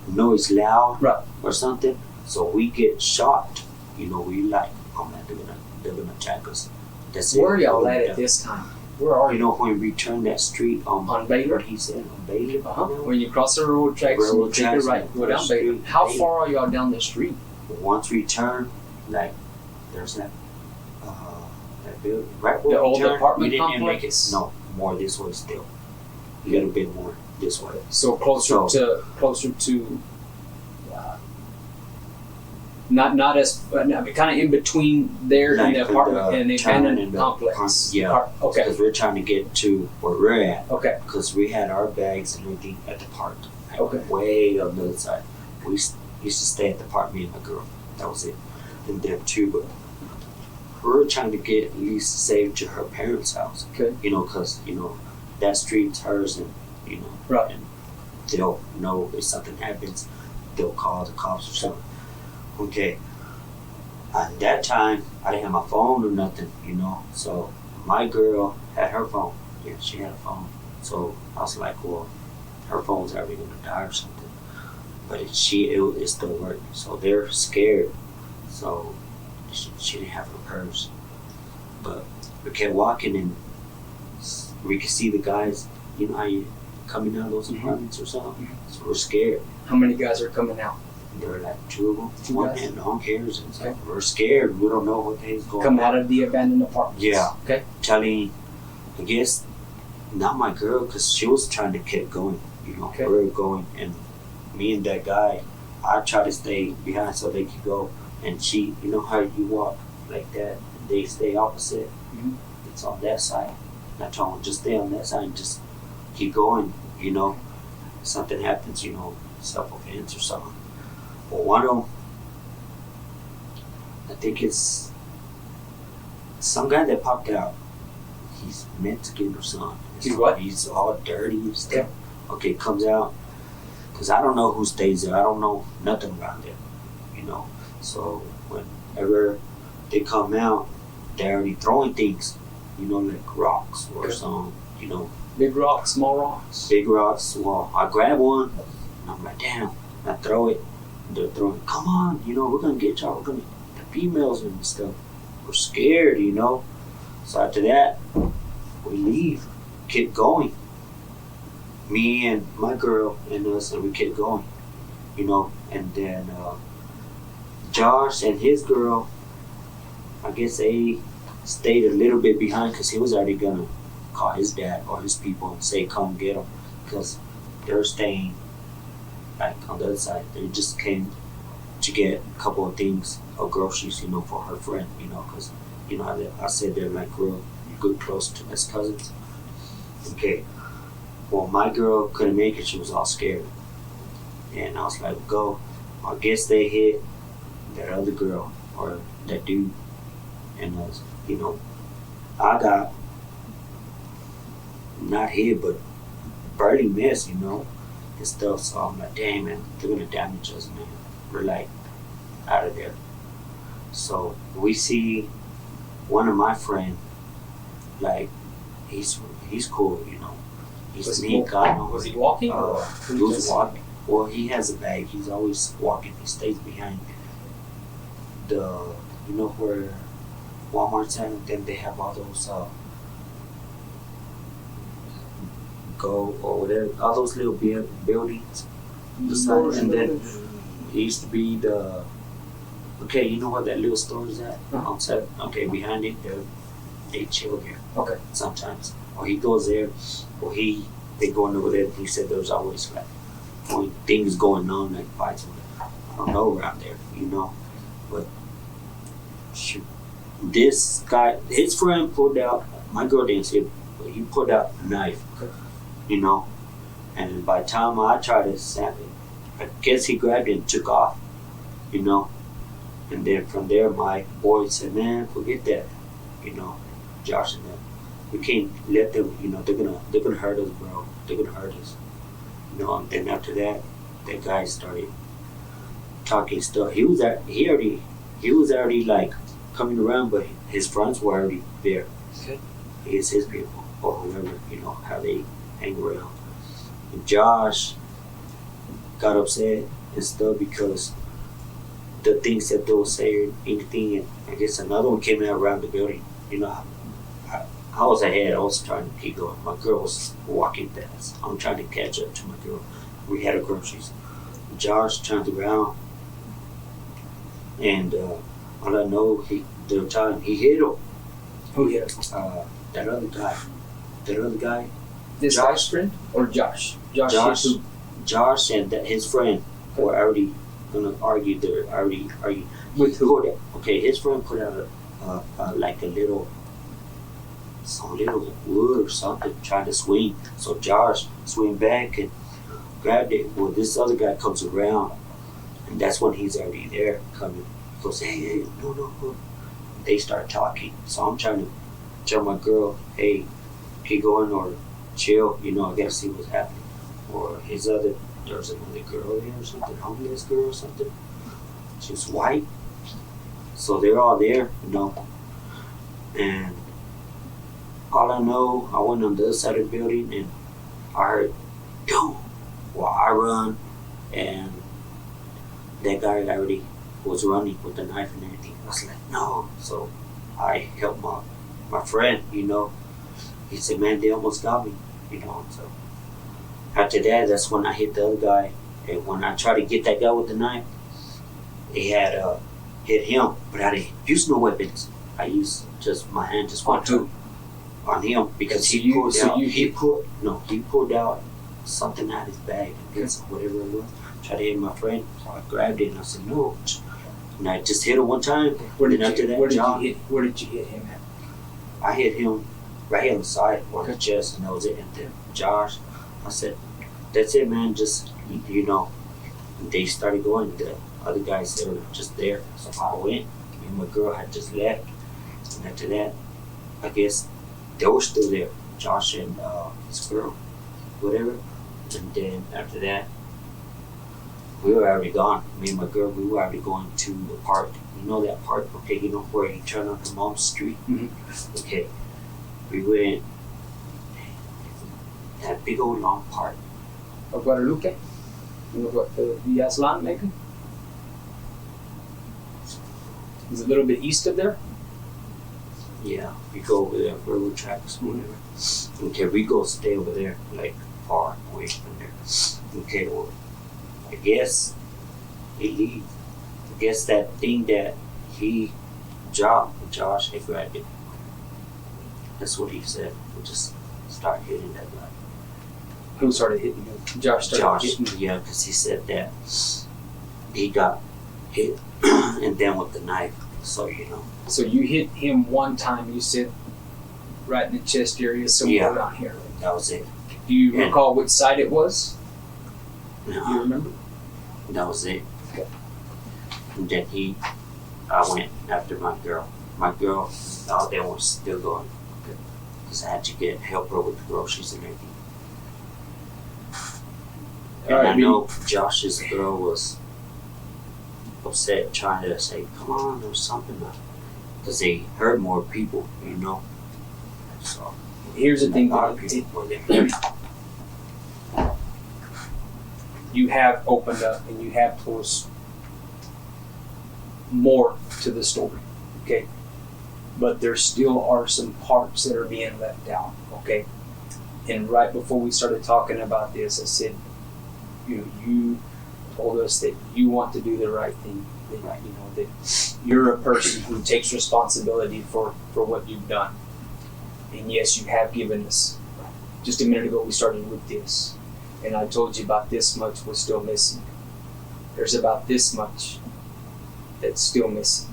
noise loud Right. or something. So we get shocked, you know, we like, oh man, they're gonna attack us. That's it. Where are y'all We're at done. at this time? Where are You you? know, when we turn that street On Baylor? what he said, on Baylor. Uh-huh. When you cross the railroad tracks and you Railroad take it tracks right, and go down first Baylor. street, How Baylor. far are y'all down the street? Once we turn, like, there's that that building. Right The where we old turned, apartment we didn't even make it. complex? No, more this way still. A little bit more this way. So closer to not as kind of in between there and the Like apartment and the turn abandoned and the complex. yeah. Okay. Because we're trying to get to where we're at. Okay. Because we had our bags and everything at the park. Like Okay. way on the other side. We used to stay at the park, me and my girl. That was it. And them too, but we were trying to get at least saved to her parents' house. Okay. You know, because, you know, that street's hers and, you know, Right. and they'll know if something happens, they'll call the cops or something. Okay. At that time, I didn't have my phone or nothing, you know, so my girl had her phone. Yeah, she had a phone. So I was like, well, her phone's already gonna die or something. But it still worked. So they're scared. So she didn't have her purse. But we kept walking and we could see the guys, you know how you coming out of those apartments or something. So we're scared. How many guys are coming out? There were like two of them. Two One guys? had long hairs and Okay. we're scared. We don't know what the hell's going Come on. out of the abandoned apartments. Yeah. Okay. Telling, I guess, not my girl, because she was trying to keep going. You know, Okay. we were going, and me and that guy, I tried to stay behind so they could go. And she, you know how you walk like that, and they stay opposite. Mhm. It's on that side. And I told them just stay on that side and just keep going. You know, if something happens, you know, self-defense or something. Well, one of them, I think it's some guy that popped out. He's Mexican or something. He's what? He's all dirty and stuff. Okay, comes out. Because I don't know who stays there. I don't know nothing around there. You know. So whenever they come out, they're already throwing things. You know, like rocks or some, you know. Big rocks, small rocks. Big rocks. Well, I grab one. And I'm like, damn. I throw it. They're throwing, come on, you know, we're gonna get y'all, the females and stuff. We're scared, you know. So after that, we leave, keep going. Me and my girl and us, and we kept going, you know. And then Josh and his girl, I guess they stayed a little bit behind because he was already gonna call his dad or his people and say, come get him, because they're staying like on the other side. They just came to get a couple of things of groceries, you know, for her friend, you know, because, you know, I said they're like real good, close to as cousins. Okay. Well, my girl couldn't make it. She was all scared. And I was like, go. I guess they hit that other girl or that dude. And, you know, I got not hit, but barely missed, you know, and stuff. So I'm like, damn, man, they're going to damage us, man. We're like out of there. So we see one of my friend, like, he's cool, you know. Was he walking? He was walking. Well, he has a bag. He's always walking. He stays behind the, you know, where Walmart's at, and then they have all those go or whatever, all those little buildings. And then it used to be the, okay, you know where that little store is at? Uh-huh. Outside. Okay, behind it, they chill there. Okay. Sometimes. Or he goes there, or they going over there, and he said there's always like things going on, like fights. I don't know around there, you know. But shoot, this guy, his friend pulled out, my girl didn't see it, but he pulled out a knife, Okay. you know. And by the time I tried to snap it, I guess he grabbed it and took off, you know. And then from there, my boy said, man, forget that, you know, Josh and them. We can't let them, you know, they're gonna hurt us, bro. They're gonna hurt us. You know, and then after that guy started talking stuff. He was already like coming around, but his friends were already there. Okay. It's his people or whoever, you know, how they hang around. And Josh got upset and stuff because the things that they were saying, anything, and I guess another one came out around the building. You know, I was ahead. I was trying to keep going. My girl was walking fast. I'm trying to catch up to my girl. We had her groceries. Josh turned around, and all I know, they were telling him he hit him. Who hit him? That other guy. That other guy. This Josh. guy's friend or Josh? Josh. Josh. hit who? Josh and his friend were already gonna argue. They're already arguing. With who? Okay, his friend put out like a little wood or something, trying to swing. So Josh swing back and grabbed it. Well, this other guy comes around, and that's when he's already there coming. He goes, hey, no. They start talking. So I'm trying to tell my girl, hey, keep going or chill. I gotta see what's happening. Or there's another girl there or something, homeless girl or something. She's white. So they're all there, and all I know, I went on the other side of the building and I heard, yo, well, I run, and that guy already was running with the knife and everything. I was like, no. So I helped my friend, He said, man, they almost got me, So after that, that's when I hit the other guy. And when I tried to get that guy with the knife, they had hit him, but I didn't use no weapons. I used just my hand, just one tool on him because he pulled out something out of his bag, I guess, whatever it was. Tried to hit my friend, so I grabbed it and I said no, and I just hit him one time. Where did you hit him at? I hit him right here on the side, on the chest, and that was it. And then Josh, I said, that's it, man. Just And they started going. The other guys, they were just there. So I went. Me and my girl had just left. And after that, I guess they were still there. Josh and his girl, whatever. And then after that, we were already gone. Me and my girl, we were already going to the park. You know that park, okay? Where you turn on the mom's street? Mm-hmm. Okay. We went that big old long park. Of Guadalupe? You know what the Aslan making? Is it a little bit east of there? Yeah, we go over there, railroad tracks, whatever. Okay, we go stay over there, like far away from there. Okay, well, I guess that thing that he dropped, Josh had grabbed it. That's what he said. We just start hitting that guy. Who started hitting him? Josh hitting him? Yeah, because he said that he got hit and then with the knife. So So you hit him one time, you said, right in the chest area, somewhere down here. That was it. Do you recall which side it was? No. Do you remember? That was it. Okay. And then I went after my girl. My girl, all they was still going. Because I had to help her with the groceries and everything. And I know Josh's girl was upset, trying to say, come on, or something. Because they heard more people, So here's the thing. A lot of people were there. You have opened up and you have told us more to the story, okay? But there still are some parts that are being left out, okay? And right before we started talking about this, I said, you told us that you want to do the right thing, that you're a person who takes responsibility for what you've done. And yes, you have given us. Just a minute ago, we started with this. And I told you about this much was still missing. There's about this much that's still missing.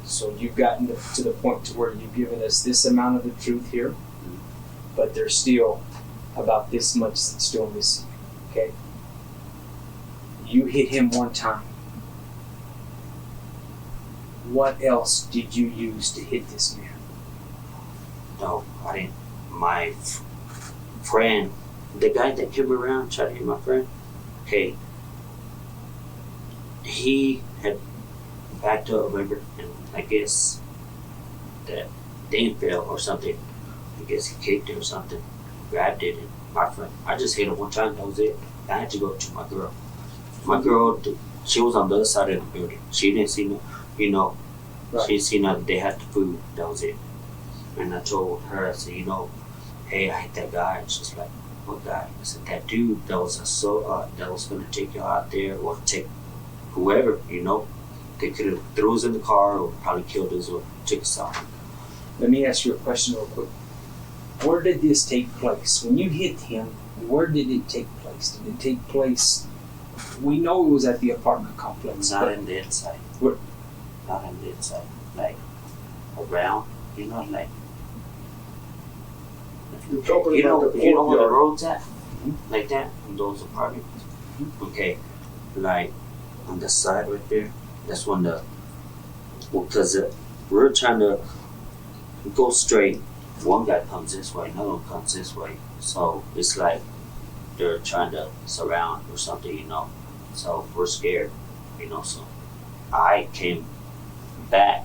So you've gotten to the point to where you've given us this amount of the truth here, but there's still about this much that's still missing, okay? You hit him one time. What else did you use to hit this man? No, I didn't. My friend, the guy that came around tried to hit my friend, okay, he had backed up, remember, and I guess that thing fell or something. I guess he kicked it or something, grabbed it, and my friend, I just hit him one time, that was it. I had to go to my girl. My girl, she was on the other side of the building. She didn't see no, Right. She didn't see nothing. They had the food, that was it. And I told her, I said, hey, I hit that guy. And she's like, what guy? I said, that dude that was that was gonna take you out there or take whoever, They could have threw us in the car or probably killed us or took us out. Let me ask you a question real quick. Where did this take place? When you hit him, where did it take place? Did it take place? We know it was at the apartment complex. Not in the inside. What? Not in the inside. Like around, like You're talking you about know, the you know where the courtyard. road's at? Like that, in those apartments. Okay, like on the side right there, that's when because we're trying to go straight. One guy comes this way, another one comes this way. So it's like they're trying to surround or something, So we're scared, So I came back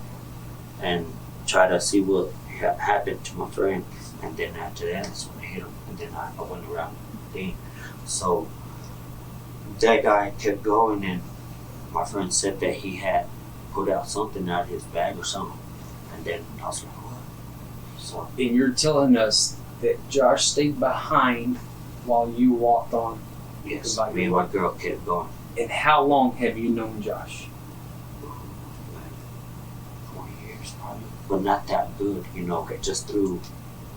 and tried to see what happened to my friend. And then after that, that's when I hit him. And then I went around the thing. So that guy kept going, and my friend said that he had put out something out of his bag or something. And then I was like, what? So, And you're telling us that Josh stayed behind while you walked on. yes, Like me and my girl kept going. And how long have you known Josh? Like 4 years probably. But not that good, just through.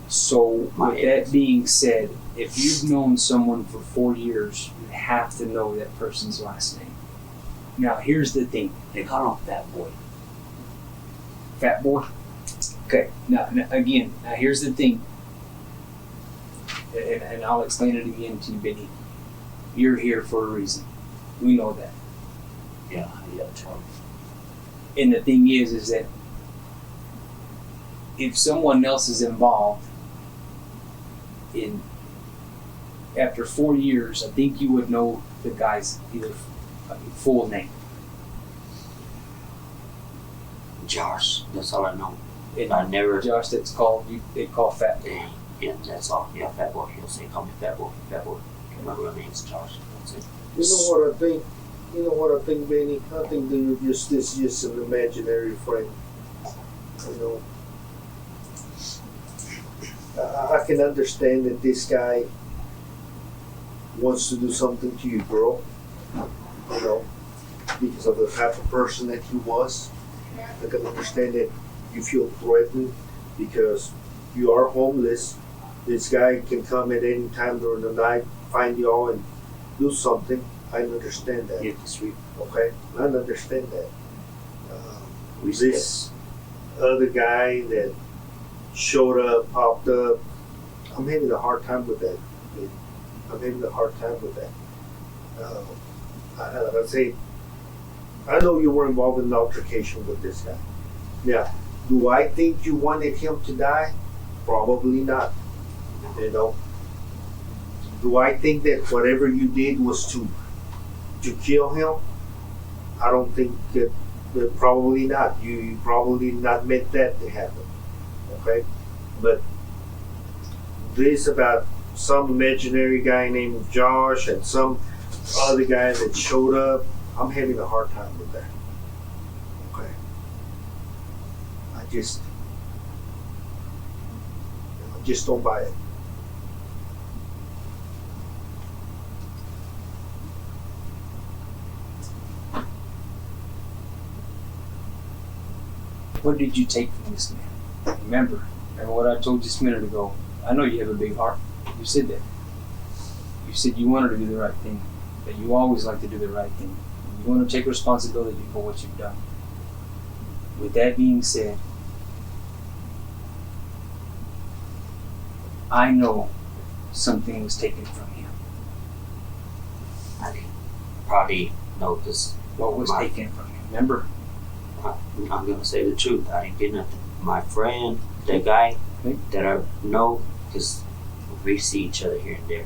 So, My with ex. that being said, if you've known someone for 4 years, you have to know that person's last name. Now, here's the thing. They call him Fat Boy. Fat boy? Okay, now here's the thing. And I'll explain it again to you, Benny. You're here for a reason. We know that. Yeah, tell me. And the thing is that if someone else is involved, after 4 years, I think you would know the guy's full name. Josh, that's all I know. And I never. Josh, they call Fat Boy. Yeah, that's all. Yeah, Fat Boy. He'll say, call me Fat Boy. Fat Boy. My real name's Josh. That's it. You know what I think? Benny? I think that this is just an imaginary friend. I can understand that this guy wants to do something to you, girl. Because of the type of person that he was. I can understand that you feel threatened because you are homeless. This guy can come at any time during the night, find you all, and do something. I understand that. Yeah, that's right. Okay, I understand that. We This other guy that showed up, popped up, I'm having a hard time with that. I'm having a hard time with that. Like I say, I know you were involved in an altercation with this guy. Yeah. Do I think you wanted him to die? Probably not. Do I think that whatever you did was to kill him? I don't think that probably not. You probably not meant that to happen. Okay? But this about some imaginary guy named Josh and some other guy that showed up, I'm having a hard time with that. Okay? I just don't buy it. What did you take from this man? Remember what I told you just a minute ago. I know you have a big heart. You said that. You said you wanted to do the right thing, that you always like to do the right thing. You want to take responsibility for what you've done. With that being said, I know something was taken from him. I didn't probably know this. What was taken from him? Remember? I'm gonna say the truth. I didn't get nothing. My friend, that guy that I know, because we see each other here and there.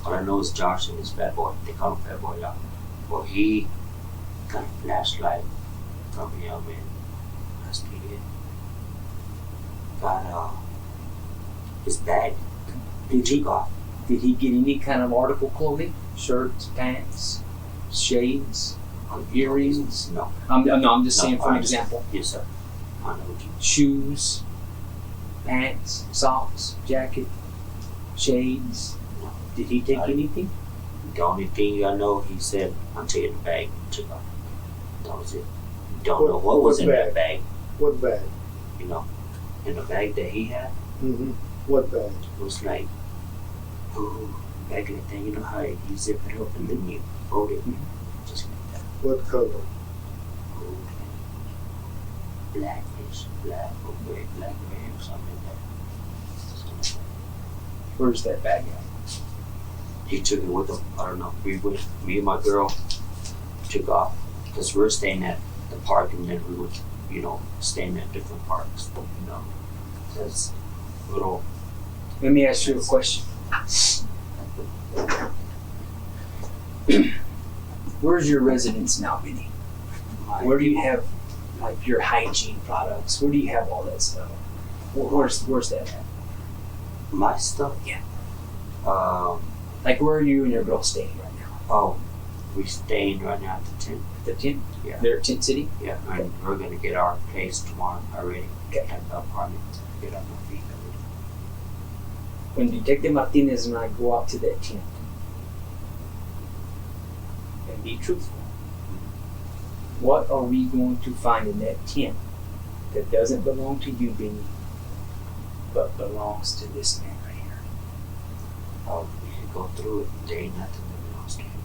All I know is Josh and his Fat Boy. They call him Fat Boy out. Well, he got a flashlight from him, and that's pleaded. Got his bag. He took off. Did he get any kind of article clothing? Shirts, pants, shades, earrings? No. I'm just saying No, for an I- example. Yes, sir. I know what you. Shoes, pants, socks, jacket, shades. No. Did he take I- anything? The only thing I know, he said, I'm taking the bag. Took off. That was it. Don't know what was in that bag, What bag? And in the bag that he had. Mm-hmm. What bag? It was like, oh, back in the day, you know how you zip it up and then you fold it, just like that. What color? Oh, blackish, black or gray, black gray or something like that. Where's that bag at? He took it with him. I don't know. Me and my girl took off because we were staying at the park, and then we would, staying at different parks. That's little. Let me ask you a question. Where's your residence now, Benny? Where do you have like your hygiene products? Where do you have all that stuff? Where's that at? My stuff? Yeah. Like where are you and your girl staying right now? Oh, we're staying right now at the tent. The tent? Yeah. They're at Tent City? Yeah, and we're gonna get our place tomorrow already. Okay. At the apartment. Get on our feet already. When Detective Martinez and I go out to that tent, and be truthful, what are we going to find in that tent that doesn't belong to you, Benny, but belongs to this man right here? Oh, we could go through it. There ain't nothing that belongs to him.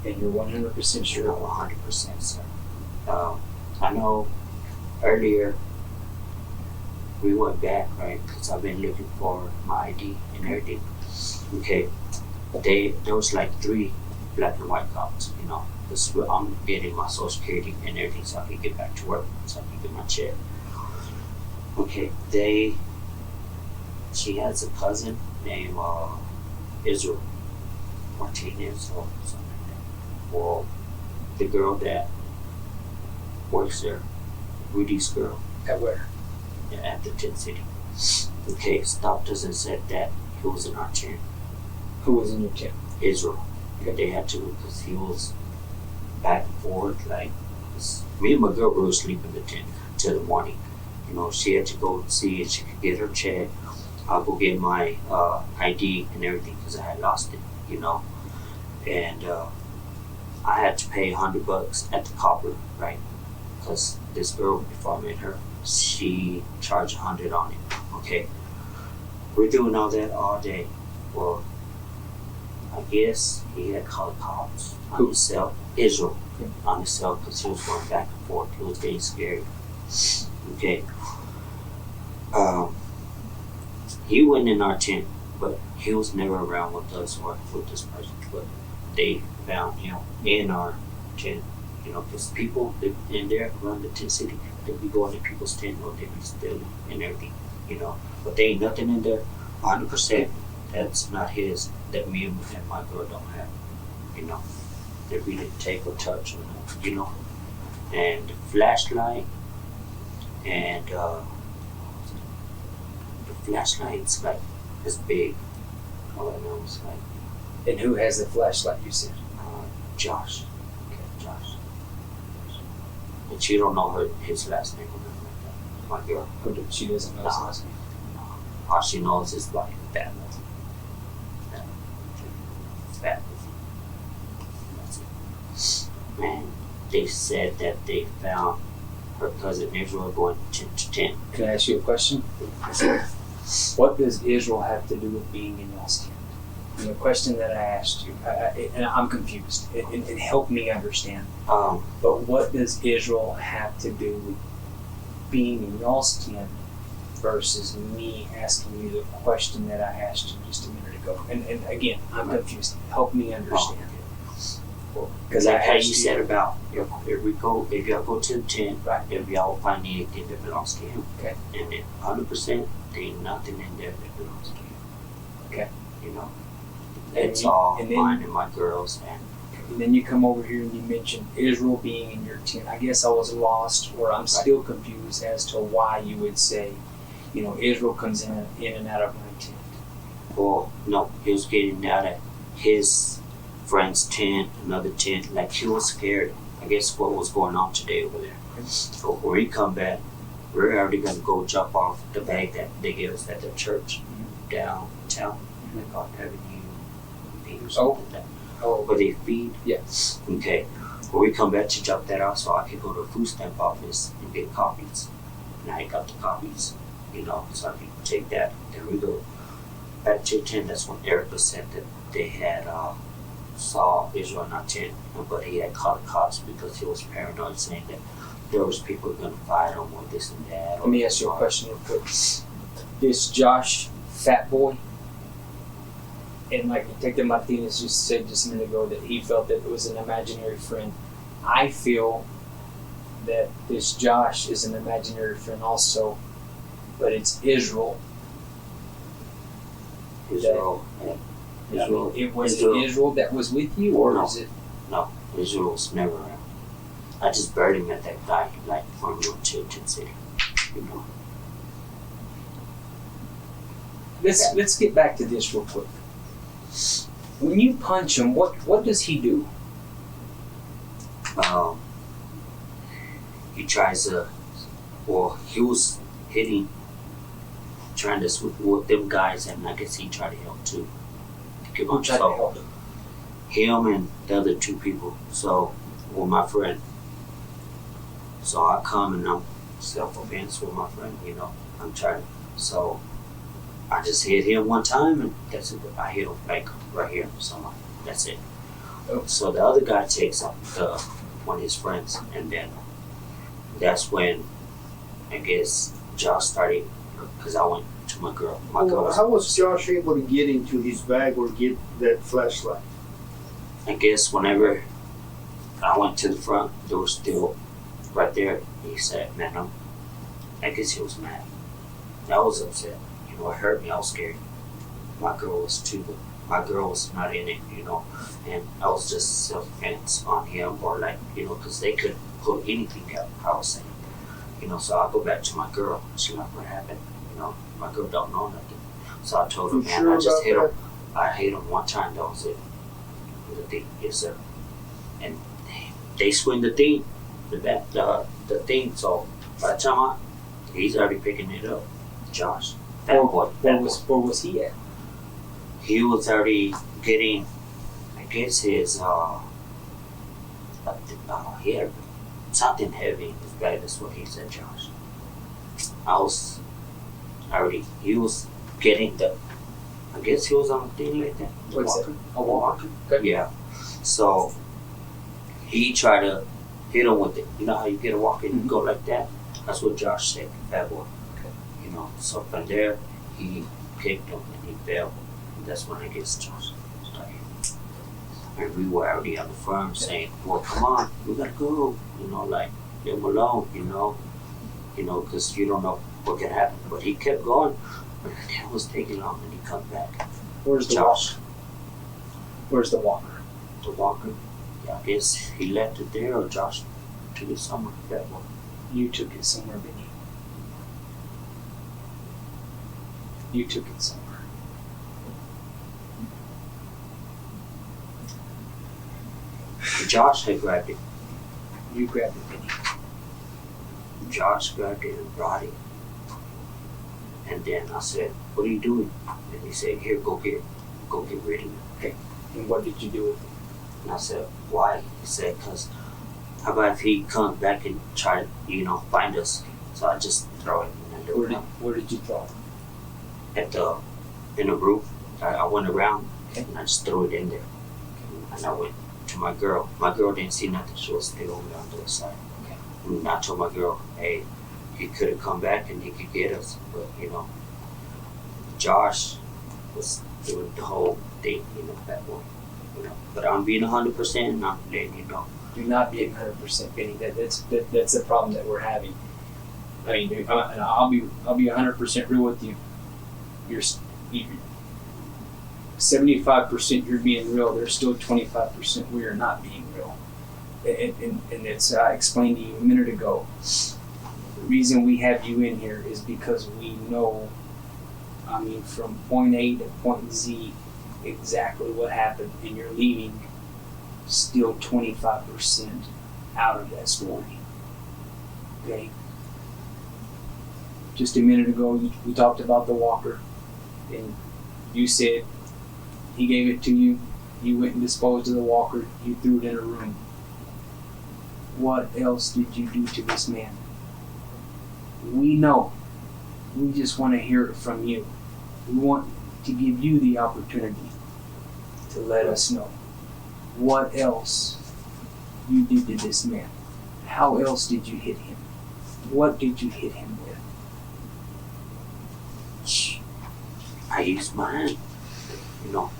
And you're 100% You're sure? not 100%, sir. I know earlier we went back, right? Because I've been looking for my ID and everything. Okay, there was like 3 black and white cops, This is where I'm getting my social security and everything so I can get back to work, so I can get my check. Okay, she has a cousin named Israel Martinez or something like that. Well, the girl that works there, Rudy's girl, At where? at the Tent City. Okay, stopped us and said that he was in our tent. Who was in your tent? Israel. Okay, they had to, because he was back and forth, like, 'cause me and my girl were asleep in the tent till the morning. She had to go see if she could get her check. I'll go get my ID and everything because I had lost it, And I had to pay $100 at the copper, right? Because this girl, before I met her, she charged $100 on it. Okay, we're doing all that all day. Well, I guess he had called cops on his cell, Israel, on his cell, because he was going back and forth. He was getting scared. Okay. He went in our tent, but he was never around with us or with this person. But they found him in our tent, because people live in there around the Tent City. They be going to people's tent or they be stealing and everything, But there ain't nothing in there, 100%. That's not his, that me and my girl don't have, That we didn't take or touch, And the flashlight and the flashlight's like this big. All I know is like And who has the flashlight, you said? Josh. Okay, Josh. But she don't know his last name or nothing like that. My girl. She doesn't know his last name? No. All she knows is like that. That. That's it. And they said that they found her cousin Israel going 10 to 10. Can I ask you a question? What does Israel have to do with being in y'all's tent? And the question that I asked you, and I'm confused, and help me understand. But what does Israel have to do with being in y'all's tent versus me asking you the question that I asked you just a minute ago? And again, I'm confused. Help me understand. Because like how you said about if y'all go to the tent, right, if y'all find anything that belongs to him, okay, and then 100% there ain't nothing in there that belongs to him. Okay. It's all mine and my girls. And then you come over here and you mention Israel being in your tent. I guess I was lost, or I'm still confused as to why you would say, Israel comes in and out of my tent. Well, No, he was getting out of his friend's tent, another tent, like he was scared. I guess what was going on today over there. So when we come back, we're already gonna go jump off the bag that they gave us at the church downtown. They call it Avenue B or something like that. Oh, Where they feed. yes. Okay. When we come back to jump that off so I can go to the food stamp office and get copies. And I got the copies. so I can take that. Then we go back to 10. That's when Erica said that they had saw Israel not 10, but he had called the cops because he was paranoid, saying that there was people going to fight him or this and that. Let me ask you a question real quick. This Josh, fat boy, and like Detective Martinez just said just a minute ago that he felt that it was an imaginary friend. I feel that this Josh is an imaginary friend also, but it's Israel. Israel. It was Israel that was with you, or No. is it? No, Israel was never around. I just barely met that guy, like from your Tilton City. Let's get back to this real quick. When you punch him, what does he do? He tries to, well, he was hitting, trying to with them guys, and I guess he tried to help too. To give Who tried to help him? Him and the other 2 people. So, with my friend. So I come and I'm self-defense with my friend, I'm trying. So I just hit him one time and that's it. I hit him like right here, somewhere. That's it. Oh. So the other guy takes up one of his friends, and then that's when I guess Josh started, because I went to my girl. My girl was, How was Josh able to get into his bag or get that flashlight? I guess whenever I went to the front, they were still right there. He said, "Man, I guess he was mad. I was upset. It hurt me. I was scared. My girl was too, but my girl was not in it, and I was just self-defense on him, or like, because they could pull anything out, I was saying. So I go back to my girl. She's like, what happened? My girl don't know nothing. So I told her, You man, sure I just about hit that? him. I hit him one time, that was it. The thing, yes sir. And they swing the thing, the thing. So by the time he's already picking it up, Josh. That boy. Where was he at? He was already getting, I guess his he had something heavy in his bag. That's what he said, Josh. He was getting I guess he was on a thing like that. What's it? A walker? Okay. Yeah. So he tried to hit him with it. You know how you get a walker and you go like that? That's what Josh said, bad boy. Okay. So from there he kicked him and he fell. And that's when I guess Josh started. And we were already on the farm saying, well, come on, we gotta go. Like, leave him alone, because you don't know what can happen. But he kept going, but it was taking long and he come back. Where's the Josh. walker? Where's the walker? The walker, yeah, I guess he left it there, or Josh took it somewhere. That one. You took it somewhere, Benny. You took it somewhere. Josh had grabbed it. You grabbed it, Benny. Josh grabbed it and brought it. And then I said, what are you doing? And he said, here, go get rid of it. Okay. And what did you do with it? And I said, why? He said, because how about if he comes back and try to, find us? So I just throw it in the little Where did you throw it? in the roof. I went around Okay. and I just threw it in there. And I went to my girl. My girl didn't see nothing. She was still over on the other side. Okay. And I told my girl, hey, he could have come back and he could get us. But, Josh was doing the whole thing, that way. But I'm being 100% and I'm letting you know. Do not be 100%, Benny. That's the problem that we're having. I mean, I'll be 100% real with you. You're 75% you're being real. There's still 25% we are not being real. And it's I explained to you a minute ago. The reason we have you in here is because we know, from point A to point Z, exactly what happened, and you're leaving still 25% out of that story. Okay? Just a minute ago, we talked about the walker, and you said he gave it to you, you went and disposed of the walker, you threw it in a room. What else did you do to this man? We know We just want to hear it from you. We want to give you the opportunity to let us know what else you did to this man. How else did you hit him? What did you hit him with? I used my hand. You know,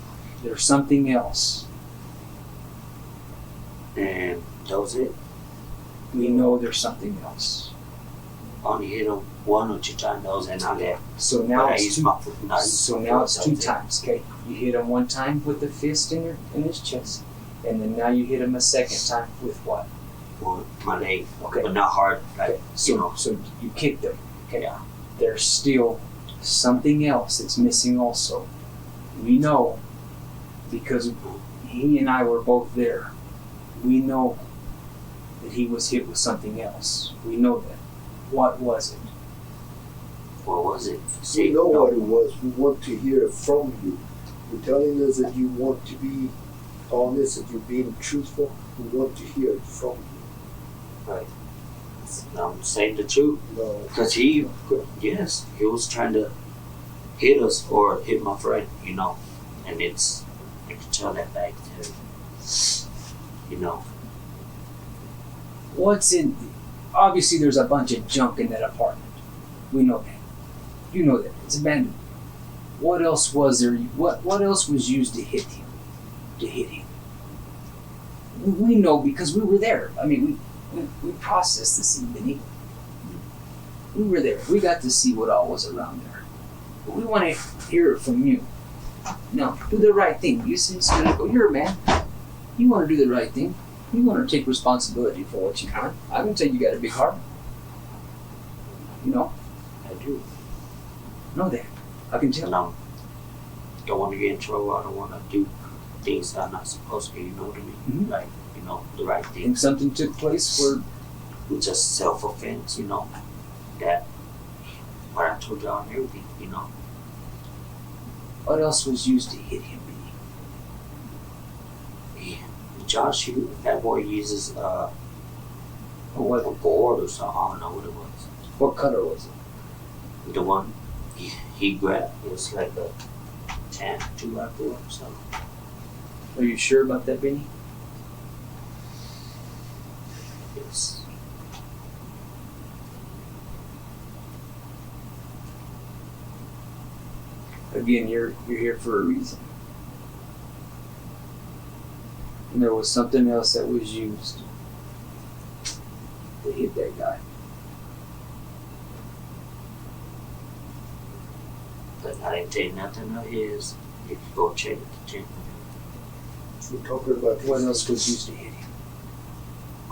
There's something else. and that was it. We know there's something else. Only hit him 1 or 2 times. That was it. Not that. So now But I it's used two. my foot. No, I used So my now foot, it's that 2 was it. times. Okay, you hit him 1 time with the fist in his chest, and then now you hit him a 2nd time with what? Or my leg, Okay. but not hard. Like Okay. So you know. so you kicked him. Okay. Yeah. There's still something else that's missing also. We know because he and I were both there. We know that he was hit with something else. We know that. What was it? What was it? We know what it was. We want to hear it from you. You're telling us that you want to be honest, that you're being truthful. We want to hear it from you. Right. I'm saying the truth. No. Because he was trying to hit us or hit my friend, you know. And it's, I can tell that back to him. You know. What's in? Obviously, there's a bunch of junk in that apartment. We know that. You know that it's abandoned. What else was there? What else was used to hit him? We know because we were there. I mean, we processed the scene, Benny. We were there. We got to see what all was around there. But we want to hear it from you. Now, do the right thing. You see, you're a man. You want to do the right thing. You want to take responsibility for what you've done. I can tell you got a big heart. You know, I do. know that. I can tell. And I don't want to get in trouble. I don't want to do things that I'm not supposed to, you know what I mean? Mhm. Like, you know, the right I thing. think something took place where It's just self-offense, you know. That, what I told y'all and everything, you know. what else was used to hit him? Yeah. Josh, that boy uses Or what? a board or something. I don't know what it was. What color was it? The one he grabbed, it was like a 2 rifle or something. Are you sure about that, Benny? It's, Again, you're here for a reason. And there was something else that was used to hit that guy. but I didn't take nothing of his. You can go check the gym. We're talking about What else was used to hit him?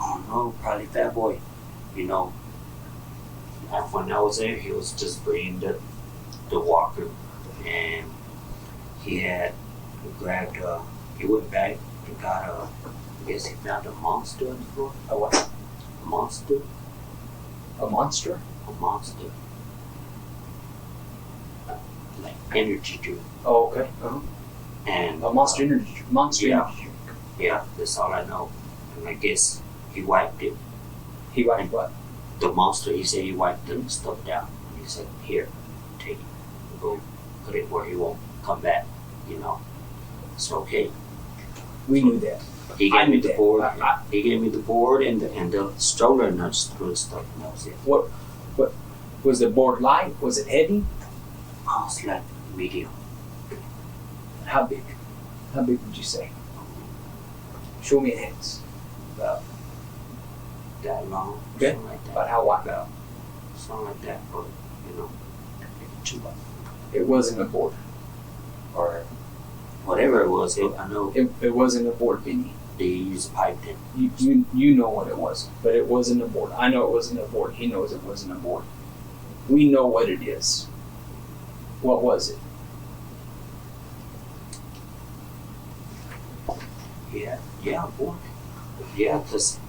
I don't know, probably Fat Boy. You know, when I was there, he was just bringing the walker, and he grabbed, he went back and got I guess he found a monster on the floor. A what? A monster? A monster? A monster. Like energy drink. Oh, okay. Uh-huh. And A monster energy. Monster yeah. energy. drink. Yeah, that's all I know. And I guess he wiped it. He wiped what? The monster, he said he wiped the stuff down. And he said, here, take it. Go put it where he won't come back, you know. It's okay. We knew that. He I gave me knew the that. board. I- He gave me the board and the stroller, and I just threw the stuff, and that was it. What was the board light? Was it heavy? Oh, it's like medium. How big? How big would you say? Show me hands. About That long, Okay. something like that. about how wide? About something like that, or, you know, maybe 2 by It wasn't a board. or whatever it was. I know It wasn't a board, Benny. they use pipe then. You know what it was, but it wasn't a board. I know it wasn't a board. He knows it wasn't a board. We know what it is. What was it? Yeah, boy. Yeah, because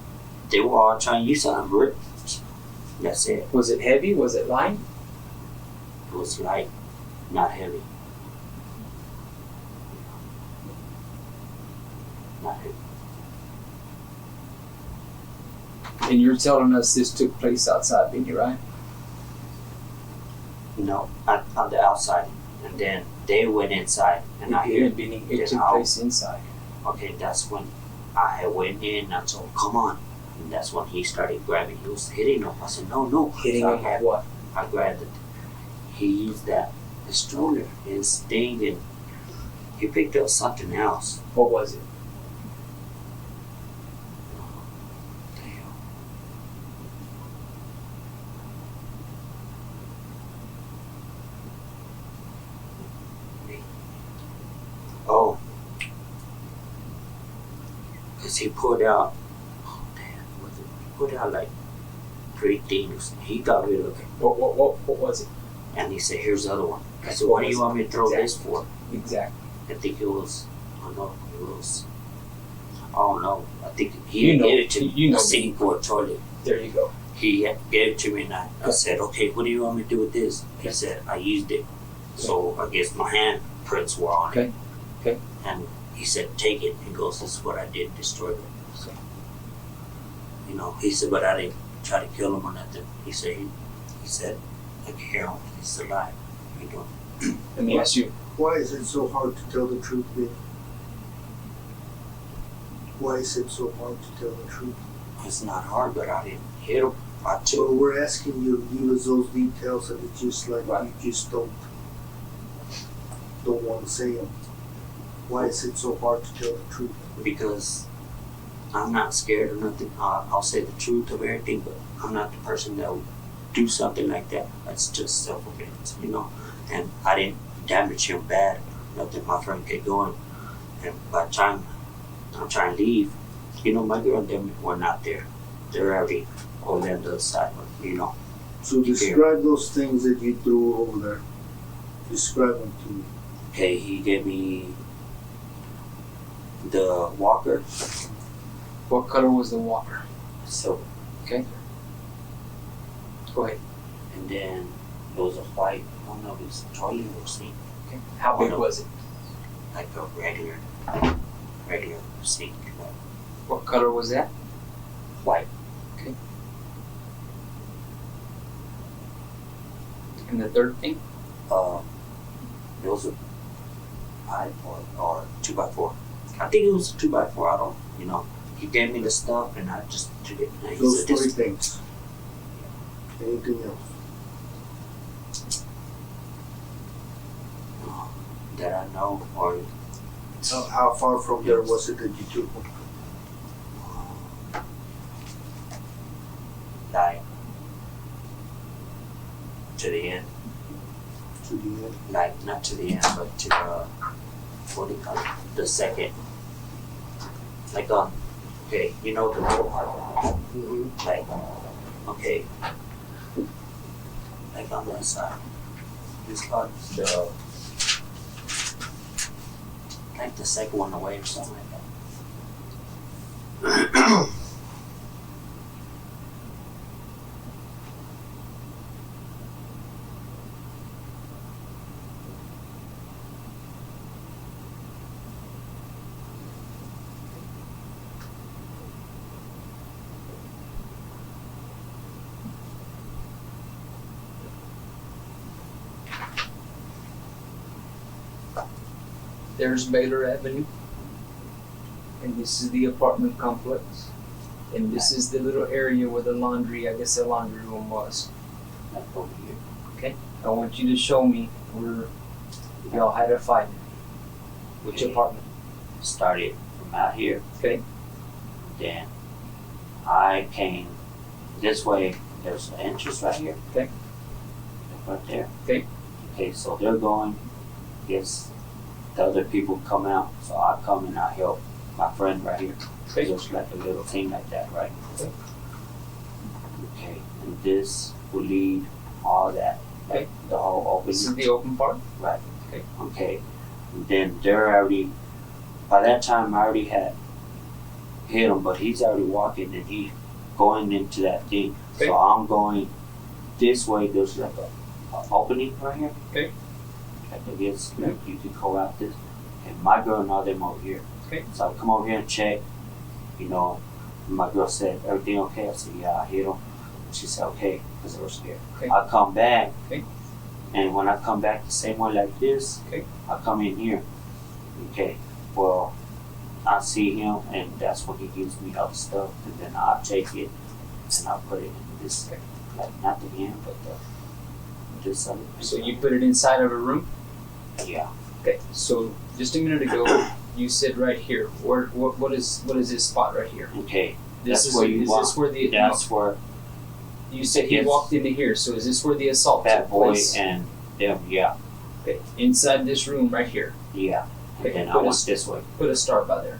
they were all trying to use something, Rick. That's it. Was it heavy? Was it light? It was light, not heavy. Not heavy. And you're telling us this took place outside, Benny, right? No, on the outside, and then they went inside, and I hear It took place inside. okay, that's when I went in and I told him, come on. And that's when he started grabbing. He was hitting him. I said, no. Hitting So him with what? I grabbed it. He used the stroller, his thing, and he picked up something else. What was it? Damn. Oh. Because he pulled out, he pulled out like 3 things. He got rid of it. What was it? And he said, here's the other one. I said, what do you want me to throw this for? Exactly. I think it was, I don't know. I think he You know- gave it to me. you know a sink for a toilet. There you go. He gave it to me and I said, okay, what do you want me to do with this? He said, I used it. So I guess my handprints were on it. Okay. And he said, take it. He goes, this is what I did, destroyed it. So, he said, but I didn't try to kill him or nothing. He said, I can hear him. He's alive. Let me ask you. Why is it so hard to tell the truth, Ben? Why is it so hard to tell the truth? It's not hard, but I didn't hit him. I took So we're asking you to give us those details, and it's just like you just don't want to say them. Why is it so hard to tell the truth? because I'm not scared of nothing. I'll say the truth of everything, but I'm not the person that would do something like that. That's just self-defense, And I didn't damage him bad. Nothing. My friend kept going, and by the time I'm trying to leave, my girl and them were not there. They're already over on the other side, So describe those things that you threw over there. Describe them to me. Okay, he gave me the walker. What color was the walker? So, Okay. Go ahead. and then it was a white, I don't know if it's toilet or sink, Okay. How big was it? like a regular sink, What color was that? white. And the third thing? It was a pipe or 2x4. I think it was a 2x4. I don't, he gave me the stuff and I just took it. And he Those said, 3 things. Anything else? that I know, or So how far from there was it that you took them? like to the end. To the end? Like not to the end, but to the what do you call it? The second. Like okay, the middle part. Mm-hmm. Like okay, like on that side. It's called like the second one away or something like that. There's Baylor Avenue. And this is the apartment complex. And this is the little area where the laundry room was. Like over here. Okay? I want you to show me where y'all had a fight. Which Okay. apartment? Started from out here. Okay. Then I came this way. There's an entrance right here. Okay. Right there. Okay. Okay, so they're going. Yes, the other people come out. So I come and I help my friend right here. Okay. There's like a little thing like that, right? Okay. Okay, and this will lead all that. Like the whole open. This is the open part. Right. Okay. Okay. And then they're already, by that time I already had hit him, but he's already walking and he's going into that thing. Okay. So I'm going this way. There's like a opening right here. Okay. Like I guess like you could go out this. And my girl and all them over here. Okay. So I come over here and check. And my girl said, everything okay? I said, yeah, I hit him. And she said, okay, because they were scared. Okay. I come back. Okay. And when I come back the same way like this, Okay. I come in here. Okay, well, I see him, and that's when he gives me other stuff, and then I'll take it and I'll put it in this, like not the hand, but this other. So you put it inside of a room? Yeah. Okay. So just a minute ago, you said right here. What is this spot right here? Okay. This That's is where you is walk. this where the That's where you said he Yes. walked into here? So is this where the assault that took boy place? and them. Yeah. Okay. Inside this room right here. Yeah. And Okay, then I put went us- this way. Put a star by there.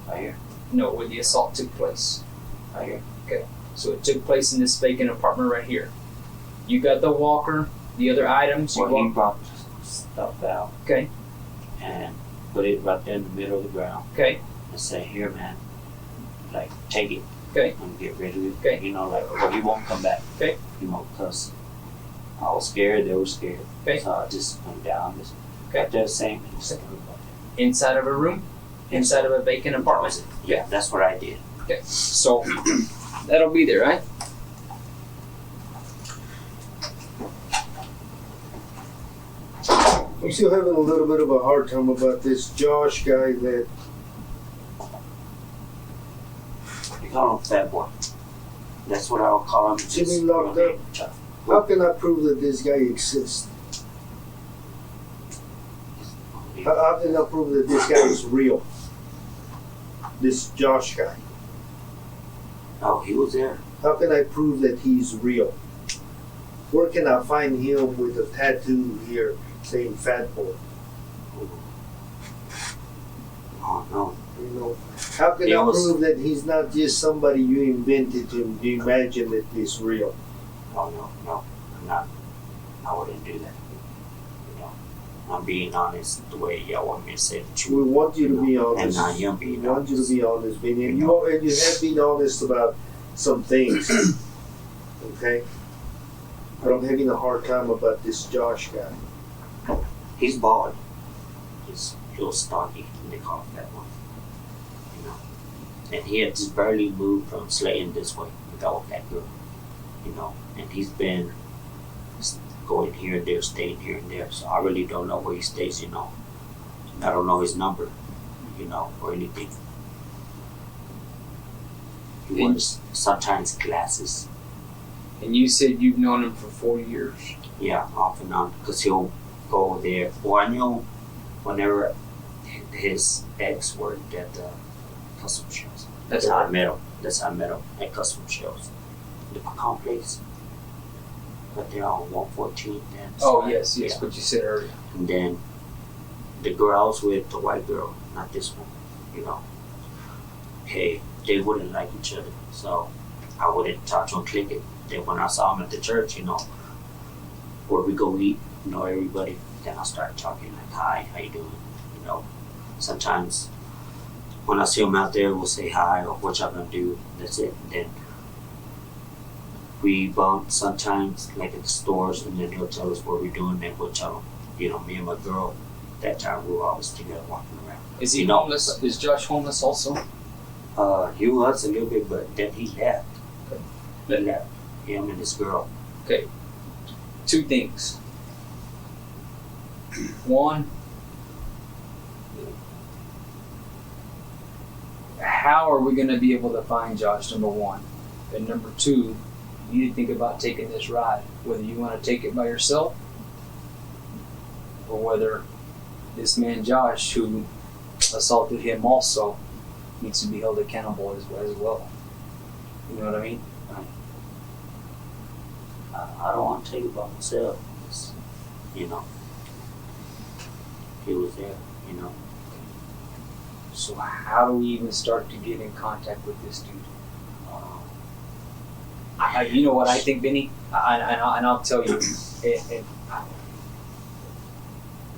Right here. No, where the assault took place. Right here. So it took place in this vacant apartment right here. You got the walker, the other items. You Well, he walk, brought stuff out okay. and put it right there in the middle of the ground Okay. and say, "Here, man, like take it." Okay. And get rid of it. Okay. You know, like, well, he won't come back. Okay. You know, because I was scared, they were scared. Okay. So I just went down, just Okay. right there, same thing. Just Inside of a room. Inside of a vacant apartment. Yeah, that's what I did. Okay. So that'll be there, right? I'm still having a little bit of a hard time about this Josh guy that You call him Fat Boy. That's what I'll call him. See me locked up? How can I prove that this guy exists? How can I prove that this guy is real? This Josh guy. Oh, he was there. How can I prove that he's real? Where can I find him with a tattoo here saying Fat Boy? Oh, no. You know, how can He I was- prove that he's not just somebody you invented to imagine that he's real? Oh, no. I'm not. I wouldn't do that. You know, I'm being honest the way y'all want me to say the We truth. want you to be And honest. I am We being want you to honest. be honest, Vinny. And You you, know. and you have been honest about some things. Okay? But I'm having a hard time about this Josh guy. He's bald. He's a little stocky, and they call him Fat Boy. You know, and he had just barely moved from Slayton this way without that girl. You know, and he's been going here and there, staying here and there. So I really don't know where he stays. You know, and I don't know his number. You know, or anything. He And- wears sometimes glasses. And you said you've known him for 4 years. Yeah, off and on, because he'll go there. Well, I know whenever his ex worked at the custom shows. That's how I met him. That's how I met him at custom shows. The pecan place. But they're on 114. Oh yes, Yeah. what you said earlier. And then the girl I was with, the white girl, not this one, you know. Hey, they wouldn't like each other, so I wouldn't talk to him, click it. Then when I saw him at the church, you know, where we go eat, you know, everybody, then I started talking like, hi, how you doing? You know, sometimes when I see him out there, we'll say hi or what y'all gonna do. That's it. And then we bump sometimes, like at the stores, and then he'll tell us what we're doing, and we'll tell him, you know, me and my girl, that time we were always together walking around. Is he You know, homeless? Is Josh homeless also? He was a little bit, but then he left. Okay. He left. Him and his girl. Okay. 2 things. One, how are we going to be able to find Josh, number one? And number 2, you need to think about taking this ride, whether you want to take it by yourself or whether this man Josh, who assaulted him also, needs to be held accountable as well. You know what I mean? I don't want to take it by myself. You know, he was there. You know, So how do we even start to get in contact with this dude? You know what I think, Benny? And I'll tell you,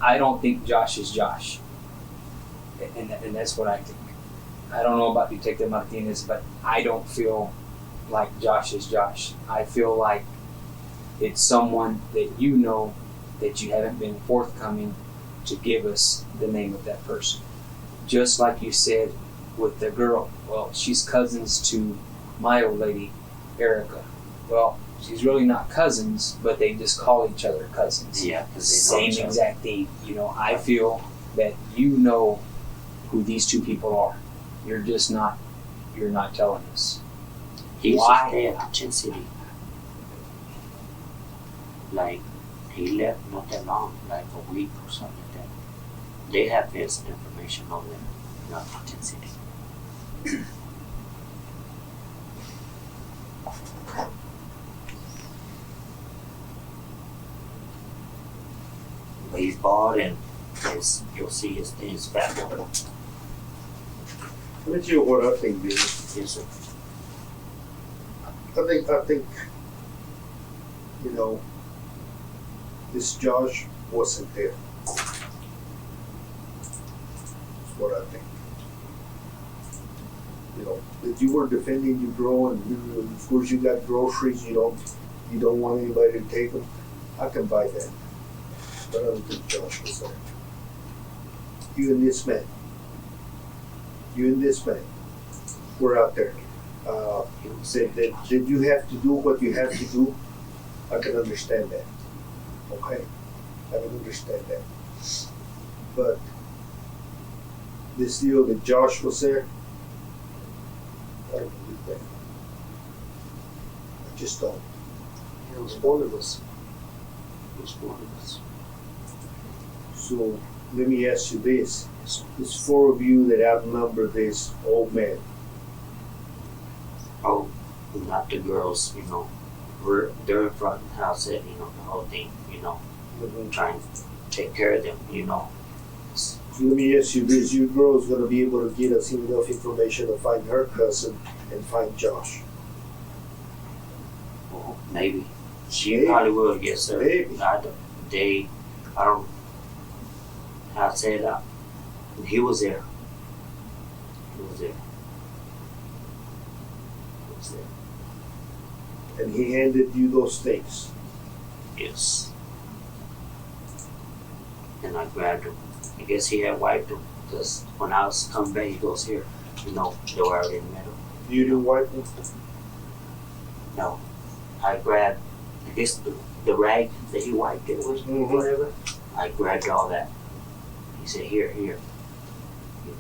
I don't think Josh is Josh. And that's what I think. I don't know about Detective Martinez, but I don't feel like Josh is Josh. I feel like it's someone that you know that you haven't been forthcoming to give us the name of that person. Just like you said with the girl, well, she's cousins to my old lady, Erica. Well, He's really not cousins, but they just call each other cousins. Yeah, because they know Same each other. exact thing. You know, I feel that you know who these two people are. You're just not. You're not telling us. He used Why? to stay at Chin City. Like, he left not that long, like a week or something like that. They have this information over there, not Chin City. But he's bald and you'll see his things back over. Let me tell you what I think, Billy. Yes, sir. I think, you know, this Josh wasn't there. That's what I think. You know, that you were defending your girl, and you, of course you got groceries. You don't want anybody to take them. I can buy that, but I don't think Josh was there. You and this man. You and this man were out there. Said that you have to do what you have to do. I can understand that. Okay, I can understand that. But this deal that Josh was there, I don't believe that. I just don't. It was one of us. It was one of us. So let me ask you this. There's four of you that outnumber this old man. Oh, not the girls, you know. They're in front of the house, and, you know, the whole thing, you know, trying to take care of them, you know. So let me ask you this. Your girl's going to be able to get us enough information to find her cousin and find Josh. Well, maybe. She Maybe. probably will, yes, sir. Maybe. I don't, I said, he was there. He was there. He was there. And he handed you those things. Yes. And I grabbed him. I guess he had wiped him, because when I was coming back, he goes, here. You know, they were already in the middle. You didn't wipe them? No. I grabbed, I guess, the rag that he wiped it with, Mhm. whatever. I grabbed all that. He said, here. You know.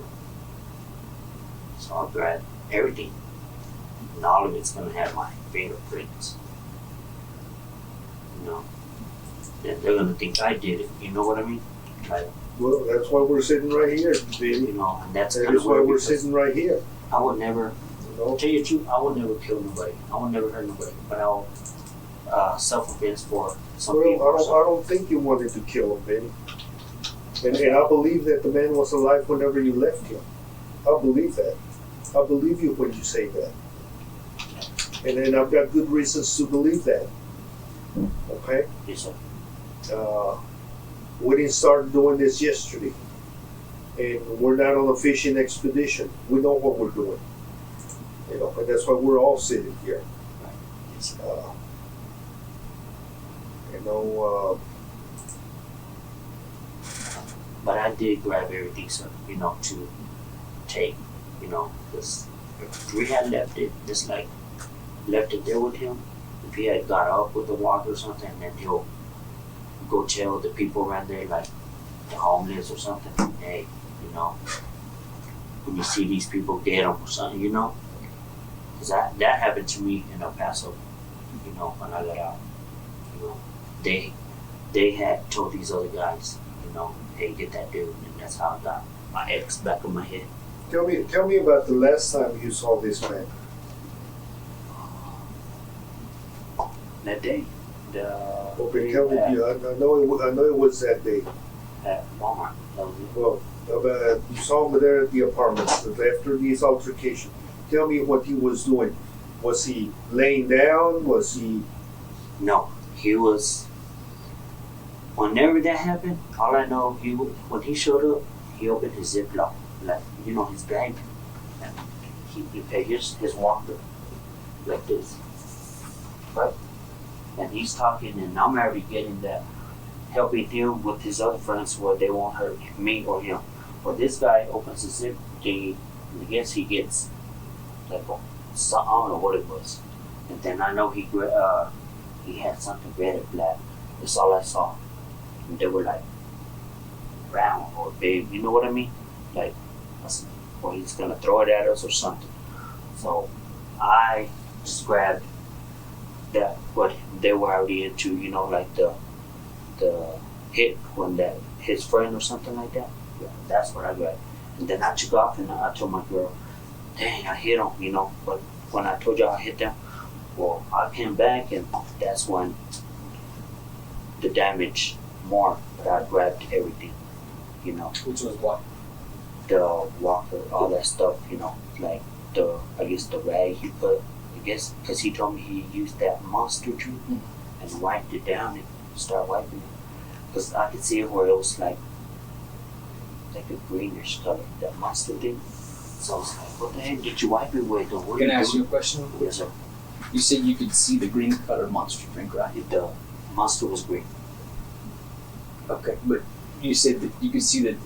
So I grabbed everything. And all of it's going to have my fingerprints. You know. Then they're going to think I did it. You know what I mean? Like, Well, that's why we're sitting right here, baby. you know, and that's That kind is of why weird we're because sitting right here. I would never, You know? tell you the truth, I would never kill nobody. I would never hurt nobody. But I'll self-defense for some Well, people. I don't think you wanted to kill him, baby. And I believe that the man was alive whenever you left him. I believe that. I believe you when you say that. And then I've got good reasons to believe that. Okay? Yes, sir. We didn't start doing this yesterday. And we're not on a fishing expedition. We know what we're doing. You know, and that's why we're all sitting here. Yes, sir. You know, But I did grab everything, sir, you know, to take, you know, because if we had left it, just like left it there with him, if he had got up with the water or something, then he'll go tell the people around there, like the homeless or something, hey, you know, when you see these people, get them or something, you know. Because that happened to me in El Paso, you know, when I got out. You know, they had told these other guys, you know, hey, get that dude, and that's how I got my ex back in my head. tell me about the last time you saw this man. That day, Okay, tell me. I know it was that day. at Walmart. That was it. Well, you saw him there at the apartment after this altercation. Tell me what he was doing. Was he laying down? Was he? No, he was. Whenever that happened, all I know, when he showed up, he opened his Ziploc, like, you know, his bag, and he had his walker, like this, right? And he's talking, and I'm already getting that, helping him with his other friends where they won't hurt me or him. But this guy opens the zip thingy, and I guess he gets, like, I don't know what it was. And then I know he he had something red and black. That's all I saw. And they were like round or big, you know what I mean? Like, I said, well, he's gonna throw it at us or something. So I just grabbed that, what they were already into, you know, like the hit when that his friend or something like that. Yeah, that's what I grabbed. And then I took off and I told my girl, dang, I hit him, you know. But when I told y'all I hit them, well, I came back and that's when the damage more. But I grabbed everything, you know. Which was what? The walker, all that stuff, you know, like I guess the rag he put, I guess, because he told me he used that monster drink and wiped it down and started wiping it. Because I could see it where it was like a greenish color, that monster thing. So I was like, what the heck did you wipe it with? Or what Can I are you ask you a doing? question real quick? Yes, sir. You said you could see the green colored monster drink, right? The monster was green. Okay, but you said that you could see that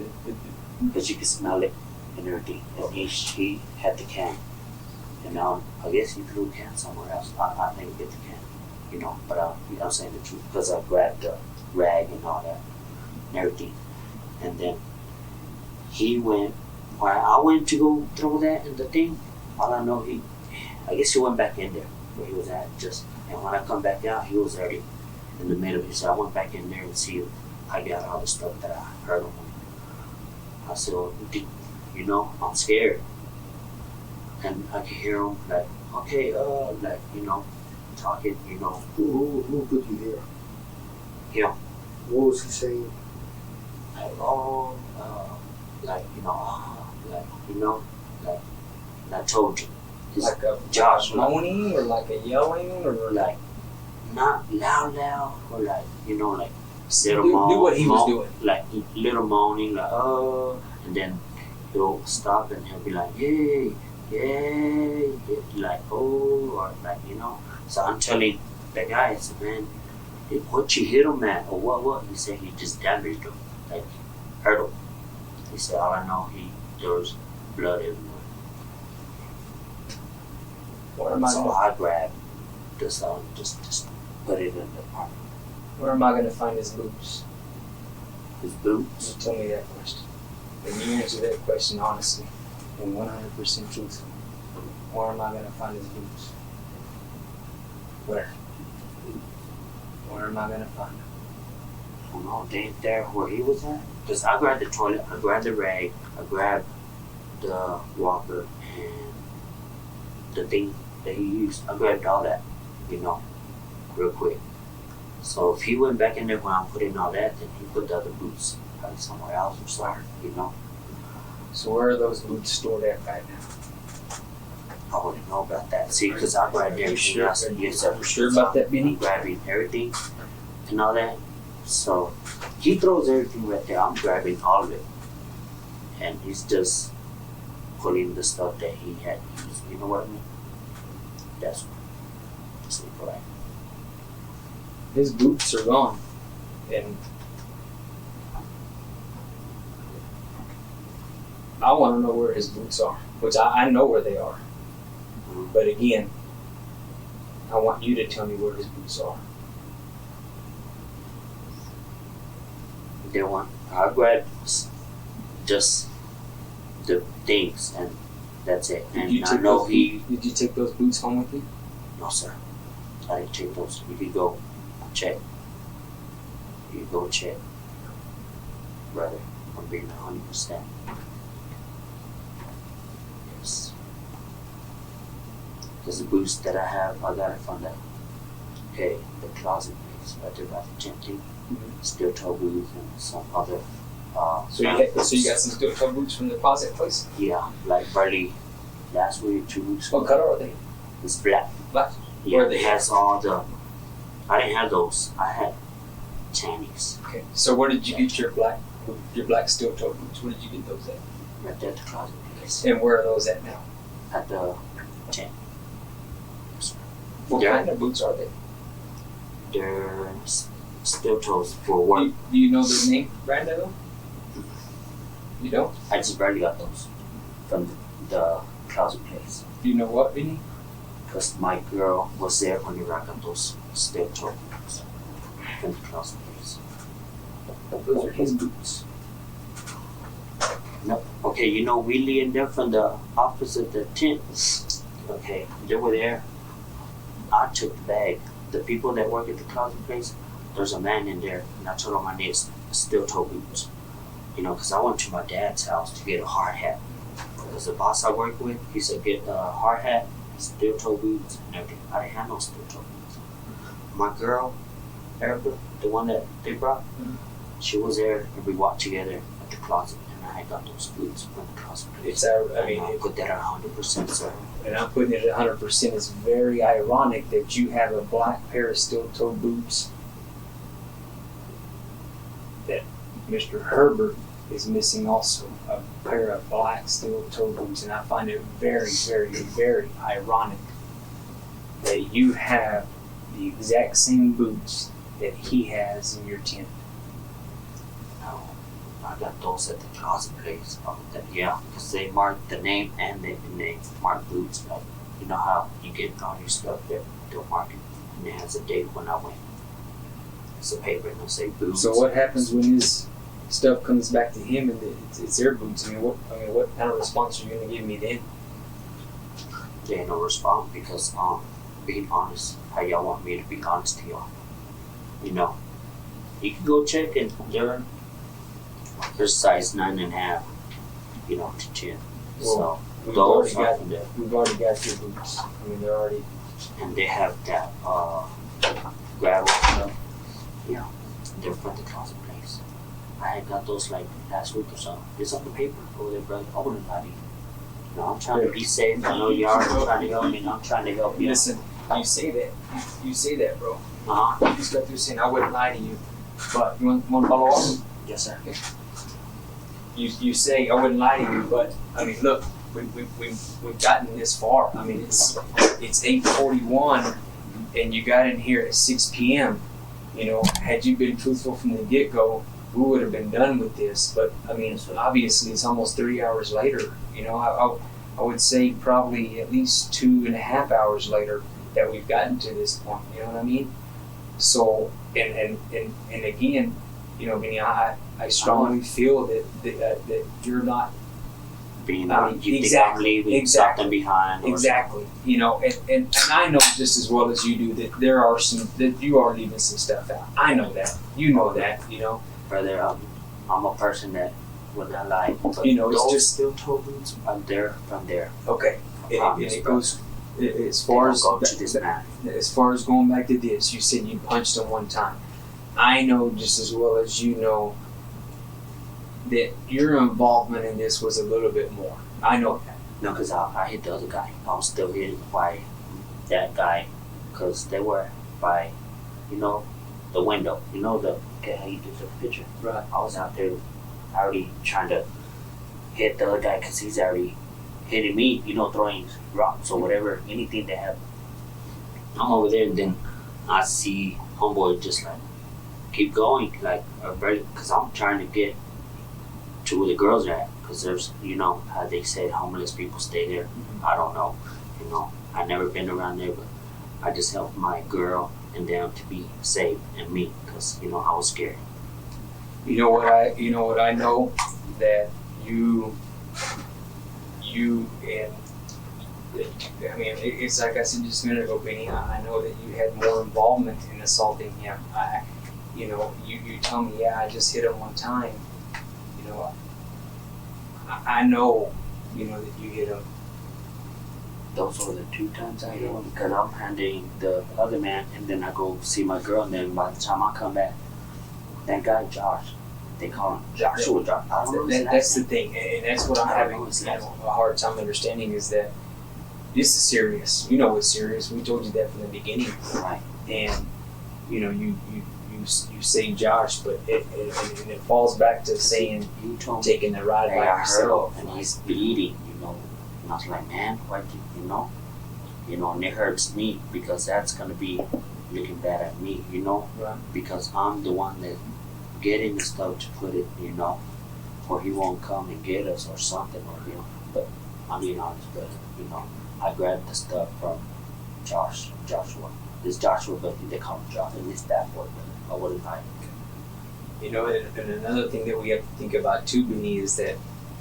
Because you could smell it and everything. And he had the can. And I guess he threw the can somewhere else. I didn't get the can, you know. But I'm saying the truth because I grabbed the rag and all that and everything. And then he went, where I went to go throw that in the thing, all I know I guess he went back in there where he was at and when I come back out, he was already in the middle of it. So I went back in there and see if I got all the stuff that I heard him. I said, well, you know, I'm scared. And I could hear him like, okay, like, you know, talking, you know. Who could you hear? Him. What was he saying? Like, oh, like, you know, like, you know, like, and I told you. It's like a Josh, moaning or like a yelling or like, not loud, or like, you know, like, little do what he was doing. Like, little moaning, like, oh, and then he'll stop and he'll be like, yay, like, oh, or like, you know. So I'm telling the guy, I said, man, what you hit him at, or what? He said he just damaged him, like, hurt him. He said, all I know, there was blood everywhere. So I grabbed this, just put it in the apartment. Where am I going to find his boots? His boots? You tell me that question. And you answer that question honestly and 100% truthfully. Where am I going to find his boots? Where? Where am I going to find them? I don't know, they ain't there where he was at. Because I grabbed the toilet, I grabbed the rag, I grabbed the walker, and the thing that he used. I grabbed all that, you know, real quick. So if he went back in there when I'm putting all that, then he put the other boots probably somewhere else or something, you know. So where are those boots stored at right now? I wouldn't know about that. See, because I grabbed everything sure? else. Yes, sir. Are you sure about that, Benny? I'm grabbing everything and all that. So he throws everything right there. I'm grabbing all of it. And he's just pulling the stuff that he had used. You know what I mean? That's right. His boots are gone. And I want to know where his boots are, which I know where they are. But again, I want you to tell me where his boots are. I grabbed just the things and that's it. And I know Did you take those boots home with you? No, sir. I didn't take those. You could go check. You go check. Brother, I'm being 100%. Yes. Because the boots that I have, I got it from the closet place right there by the gym team. Steel toe boots and some other. So you got some steel toe boots from the closet place? Yeah, like barely last week, 2 weeks ago. What color are they? It's black. Black. Yeah, Where are they? It has all the. I didn't have those. I had tannies. Okay. So where did you get your black steel toe boots? Where did you get those at? Right there at the closet place. And where are those at now? At the tent. What kind of boots are they? They're steel toes for work. Do you know their name, brand of them? You don't? I just barely got those from the closet place. Do you know what, Vinny? because my girl was there when I got those steel toe boots in the closet place. Those are his boots. No, okay, you know Willie and them from the opposite the tent. Okay, they were there. I took the bag. The people that work at the closet place, there's a man in there, and I told him I need steel toe boots. You know, because I went to my dad's house to get a hard hat. Because the boss I work with, he said get a hard hat, steel toe boots, and everything. I didn't have no steel toe boots. My girl, Erica, the one that they brought, she was there, and we walked together at the closet, and I got those boots from the closet place. I put that at 100%, sir. And I'm putting it at 100%. It's very ironic that you have a black pair of steel toe boots that Mr. Herbert is missing also a pair of black steel toe boots, and I find it very, very, very ironic that you have the exact same boots that he has in your tent. No, I got those at the closet place. Yeah, because they marked the name and they mark boots. Like, you know how you get all your stuff there, they'll mark it, and it has a date when I went. It's a paper and it'll say boots. So what happens when his stuff comes back to him and it's their boots? I mean, what kind of response are you going to give me then? They ain't no response because being honest, how y'all want me to be honest to y'all? You know, you can go check and they're size 9.5, you know, to 10. Well, so we've those already are there. We've already got your boots. I mean, they're already. And they have that gravel stuff. Yeah, they're from the closet place. I had got those like last week or so. It's on the paper over there, brother. I wouldn't lie to you. You know, I'm trying to be safe. I know you are trying to help me, and I'm trying to help you. Listen, you say that. You say that, bro. Uh-huh. You just got through saying I wouldn't lie to you. But you want to follow up? Yes, sir. You say I wouldn't lie to you, but I mean, look, we've gotten this far. I mean, it's 8:41, and you got in here at 6 p.m. You know, had you been truthful from the get-go, we would have been done with this. But I mean, obviously, it's almost 3 hours later. You know, I would say probably at least 2.5 hours later that we've gotten to this point. You know what I mean? So, and again, you know, I mean, I strongly feel that you're not being exactly, leaving something behind. Exactly. You know, and I know just as well as you do that there are some that you are leaving some stuff out. I know that. You know that. You know, brother. I'm a person that would not lie. But you know, it's those just steel toe boots. I'm there. Okay. And it goes as far as go to this man. As far as going back to this, you said you punched him one time. I know just as well as you know that your involvement in this was a little bit more. I know that. No, because I hit the other guy. I was still hit by that guy because they were by, you know, the window. You know, okay, how you did the picture? Right. I was out there already trying to hit the other guy because he's already hitting me, you know, throwing rocks or whatever, anything that happened. I'm over there and then I see homeboy just like keep going, like, because I'm trying to get to where the girls are at, because there's, you know, how they said homeless people stay there. Mm-hmm. I don't know, you know, I've never been around there, but I just helped my girl and them to be safe and me, because, you know, I was scared. You know what I know that you and I mean, it's like I said just a minute ago, Benny. I know that you had more involvement in assaulting him. You know, you tell me, yeah, I just hit him one time. You know, I know, you know, that you hit him. Those were the 2 times I hit him, because I'm handling the other man, and then I go see my girl, and then by the time I come back, that guy Josh, they call him Joshua. Josh. I don't know That's the thing, and that's what I'm having a hard time understanding is that this is serious. You know it's serious. We told you that from the beginning. Right. And you know you say Josh, but it falls back to saying you told taking the ride by yourself. And he's bleeding, you know. And I was like, man, why did you know? You know, and it hurts me because that's gonna be looking bad at me, you know. Right. Because I'm the one that getting the stuff to put it, you know, or he won't come and get us or something, or you know. But I'm being honest, but you know, I grabbed the stuff from Joshua. This Joshua, but they call him Josh, and it's that boy, but I wouldn't like. You know, and another thing that we have to think about too, Benny, is that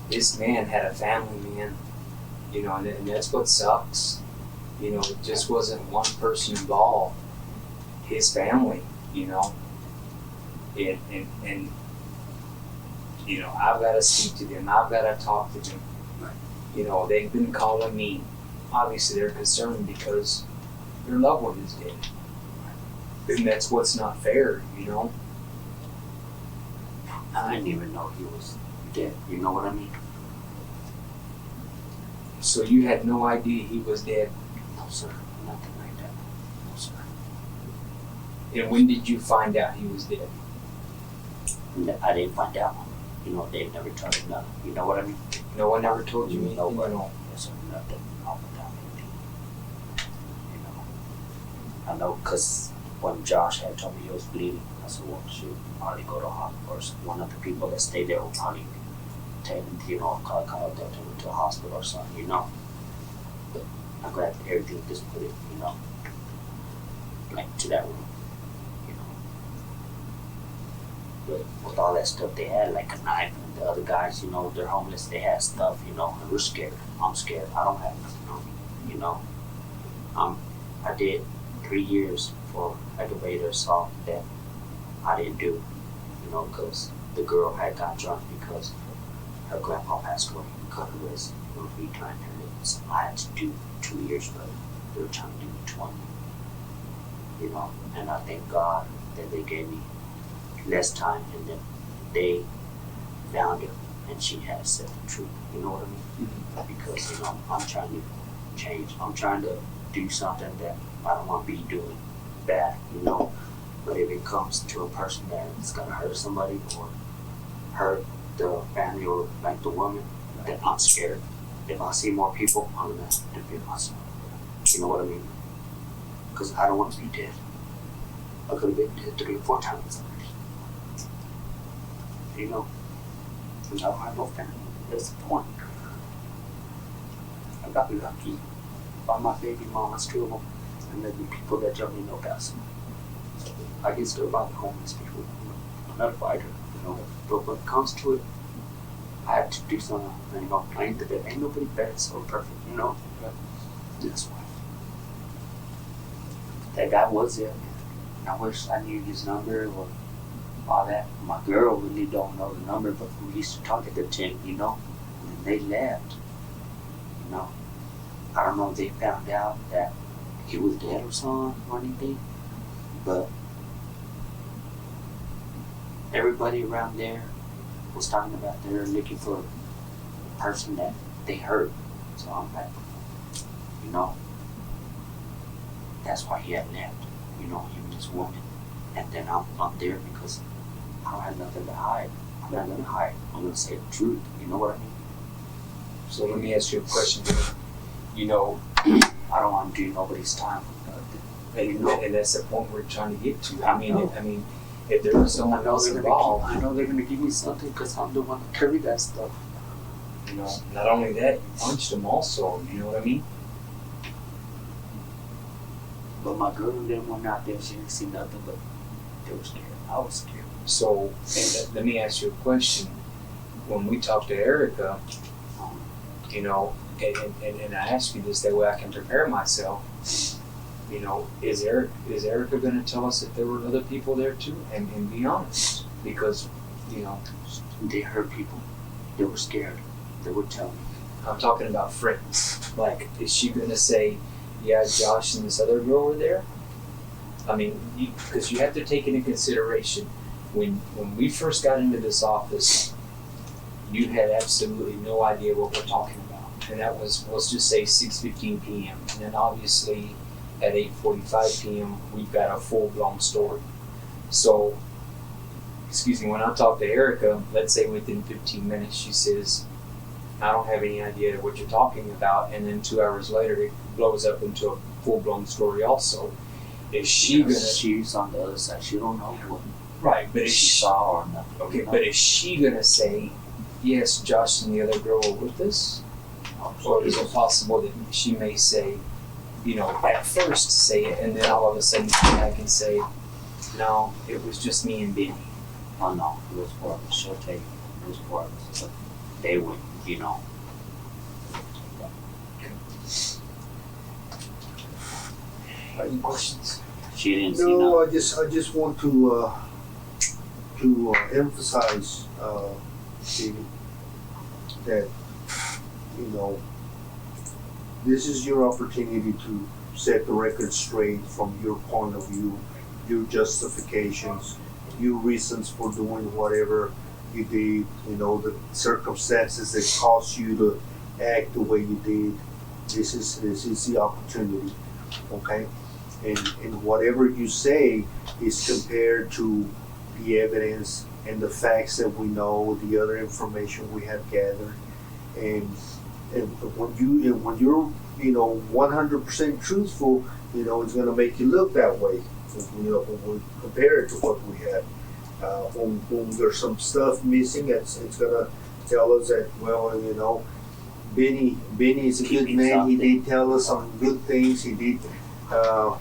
this man had a family, man. You know, and that's what sucks. You know, it just wasn't one person involved. His family, you know. And you know, I've got to speak to them. I've got to talk to them. You know, they've been calling me. Obviously, they're concerned because their loved one is dead. And that's what's not fair, you know. I didn't even know he was dead. You know what I mean? So you had no idea he was dead? No, sir. Nothing like that. No, sir. And when did you find out he was dead? I didn't find out. You know, they never told me nothing. You know what I mean? No one ever told you anything? Nobody. No. Yes, sir. Nothing. All without anything. You know. I know because when Josh had told me he was bleeding, I said, well, shoot, probably go to the hospital. Or one of the people that stayed there will probably take him, you know, call them to a hospital or something, you know. But I grabbed everything, just put it, you know, like to that room, you know. But with all that stuff they had, like a knife, and the other guys, you know, they're homeless, they had stuff, you know, and we're scared. I'm scared. I don't have nothing on me, you know. I did 3 years for aggravated assault that I didn't do, you know, because the girl had got drunk because her grandpa passed away and cut her wrist when we trying her live. So I had to do 2 years, but they were trying to do 20, you know. And I thank God that they gave me less time and then they found her and she had said the truth, you know what I mean? Mm-hmm. Because, you know, I'm trying to change. I'm trying to do something that I don't want to be doing bad, you know. But if it comes to a person that is gonna hurt somebody or hurt the family or like the woman, then I'm scared. If I see more people, I'm gonna defend myself. You know what I mean? Because I don't want to be dead. I could have been dead 3 or 4 times already. You know? And I don't have no family. That's the point. I got lucky by my baby mamas, 2 of them, and then the people that y'all know passed. So I can still buy the homeless people. I'm not a fighter, you know. But when it comes to it, I have to do something. And, you know, ain't nobody best or perfect, you know. But that's why. That guy was there, man. I wish I knew his number or all that. My girl really don't know the number, but we used to talk at the gym, you know. And they left, you know. I don't know if they found out that he was dead or something or anything, but everybody around there was talking about they're looking for a person that they hurt. So I'm like, you know, that's why he had left, you know, him and this woman. And then I'm there because I don't have nothing to hide. I'm not gonna hide. I'm gonna say the truth. You know what I mean? So let me ask you a question. You know, I don't want to do nobody's time. and that's the point we're trying to get to. I mean, if there was someone else involved, I know they're gonna give me something because I'm the one that carried that stuff. you know, not only that, you punched him also. You know what I mean? But my girl and them went out there. She didn't see nothing, but they were scared. I was scared. So let me ask you a question. When we talked to Erica, you know, and I ask you this that way I can prepare myself. You know, is Erica going to tell us if there were other people there too? And be honest, because, you know, They heard people. They were scared. They would tell me. I'm talking about friends. Like, is she going to say, yeah, Josh and this other girl were there? I mean, because you have to take into consideration, when we first got into this office, you had absolutely no idea what we're talking about. And that was, let's just say 6:15 p.m. And then obviously at 8:45 p.m. we've got a full-blown story. So, excuse me, when I talk to Erica, let's say within 15 minutes she says, I don't have any idea what you're talking about, and then 2 hours later it blows up into a full-blown story also. Is she gonna... She's on the other side. She don't know what Right, but is she she... saw or nothing. Okay, but is she gonna say, yes, Josh and the other girl were with us? Or is it possible that she may say, at first say it, and then all of a sudden come back and say, no, it was just me and Benny. Oh no, it was four of us. She'll tell you, it was four of us. But they went, Any questions? She didn't see No, nothing. I just want to emphasize, David, that this is your opportunity to set the record straight from your point of view, your justifications, your reasons for doing whatever you did, the circumstances that caused you to act the way you did. This is the opportunity, okay? And whatever you say is compared to the evidence and the facts that we know, the other information we have gathered, and when you're 100% truthful, it's going to make you look that way. When we compare it to what we have, when there's some stuff missing, it's going to tell us that Benny is a good man. He did tell us some good things. He did.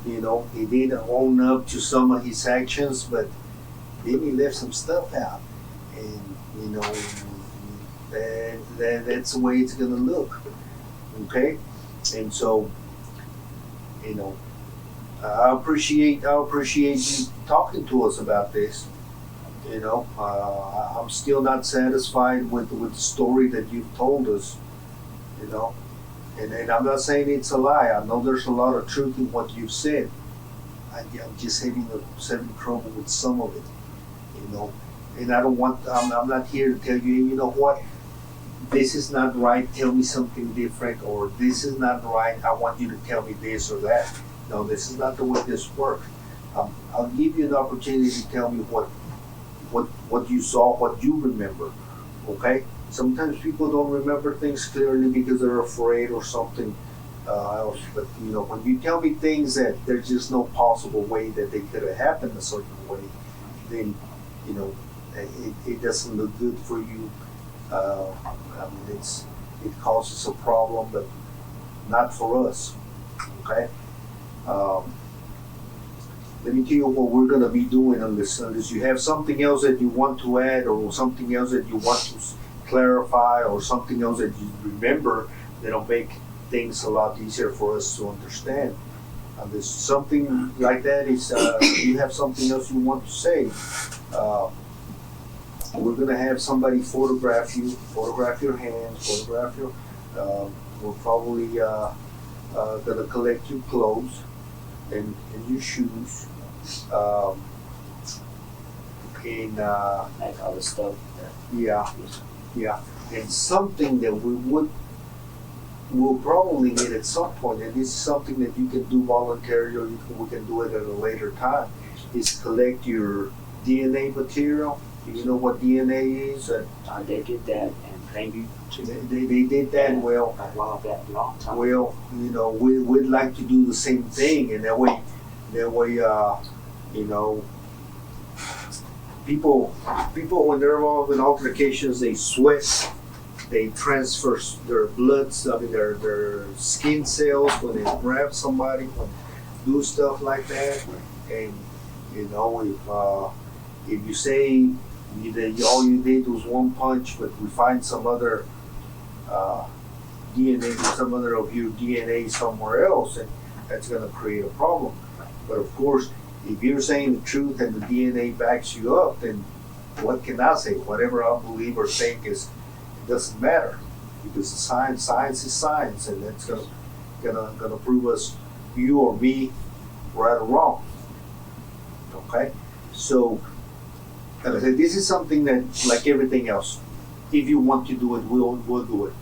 He did own up to some of his actions, but then he left some stuff out, and that's the way it's gonna look. Okay, and so I appreciate you talking to us about this. I'm still not satisfied with the story that you've told us. And I'm not saying it's a lie. I know there's a lot of truth in what you've said. I'm just having trouble with some of it, And I'm not here to tell you, you know what, this is not right, tell me something different, or this is not right, I want you to tell me this or that. No, this is not the way this works. I'll give you an opportunity to tell me what you saw, what you remember, okay? Sometimes people don't remember things clearly because they're afraid or something else. But when you tell me things that there's just no possible way that they could have happened a certain way, then it doesn't look good for you. It causes a problem, but not for us. Okay. Let me tell you what we're going to be doing on this. Unless you have something else that you want to add, or something else that you want to clarify, or something else that you remember that'll make things a lot easier for us to understand. And there's something like that is you have something else you want to say. We're gonna have somebody photograph you, photograph your hands, photograph your. We're probably gonna collect your clothes and your shoes. And like other stuff. Yeah, and something that we'll probably need at some point, and this is something that you can do voluntarily, or we can do it at a later time, is collect your DNA material. Do you know what DNA is? They did that, and maybe they did that. Well, a while back, a long time. Well, we'd like to do the same thing, and that way, people when they're involved in altercations, they sweat, they transfer their bloods, their skin cells when they grab somebody, when do stuff like that. And if you say that all you did was one punch, but we find some other DNA, some other of your DNA somewhere else, and that's going to create a problem. But of course, if you're saying the truth and the DNA backs you up, then what can I say? Whatever I believe or think it doesn't matter, because science is science, and that's gonna prove us, you or me, right or wrong. Okay, so as I said, this is something that, like everything else, if you want to do it, we'll do it.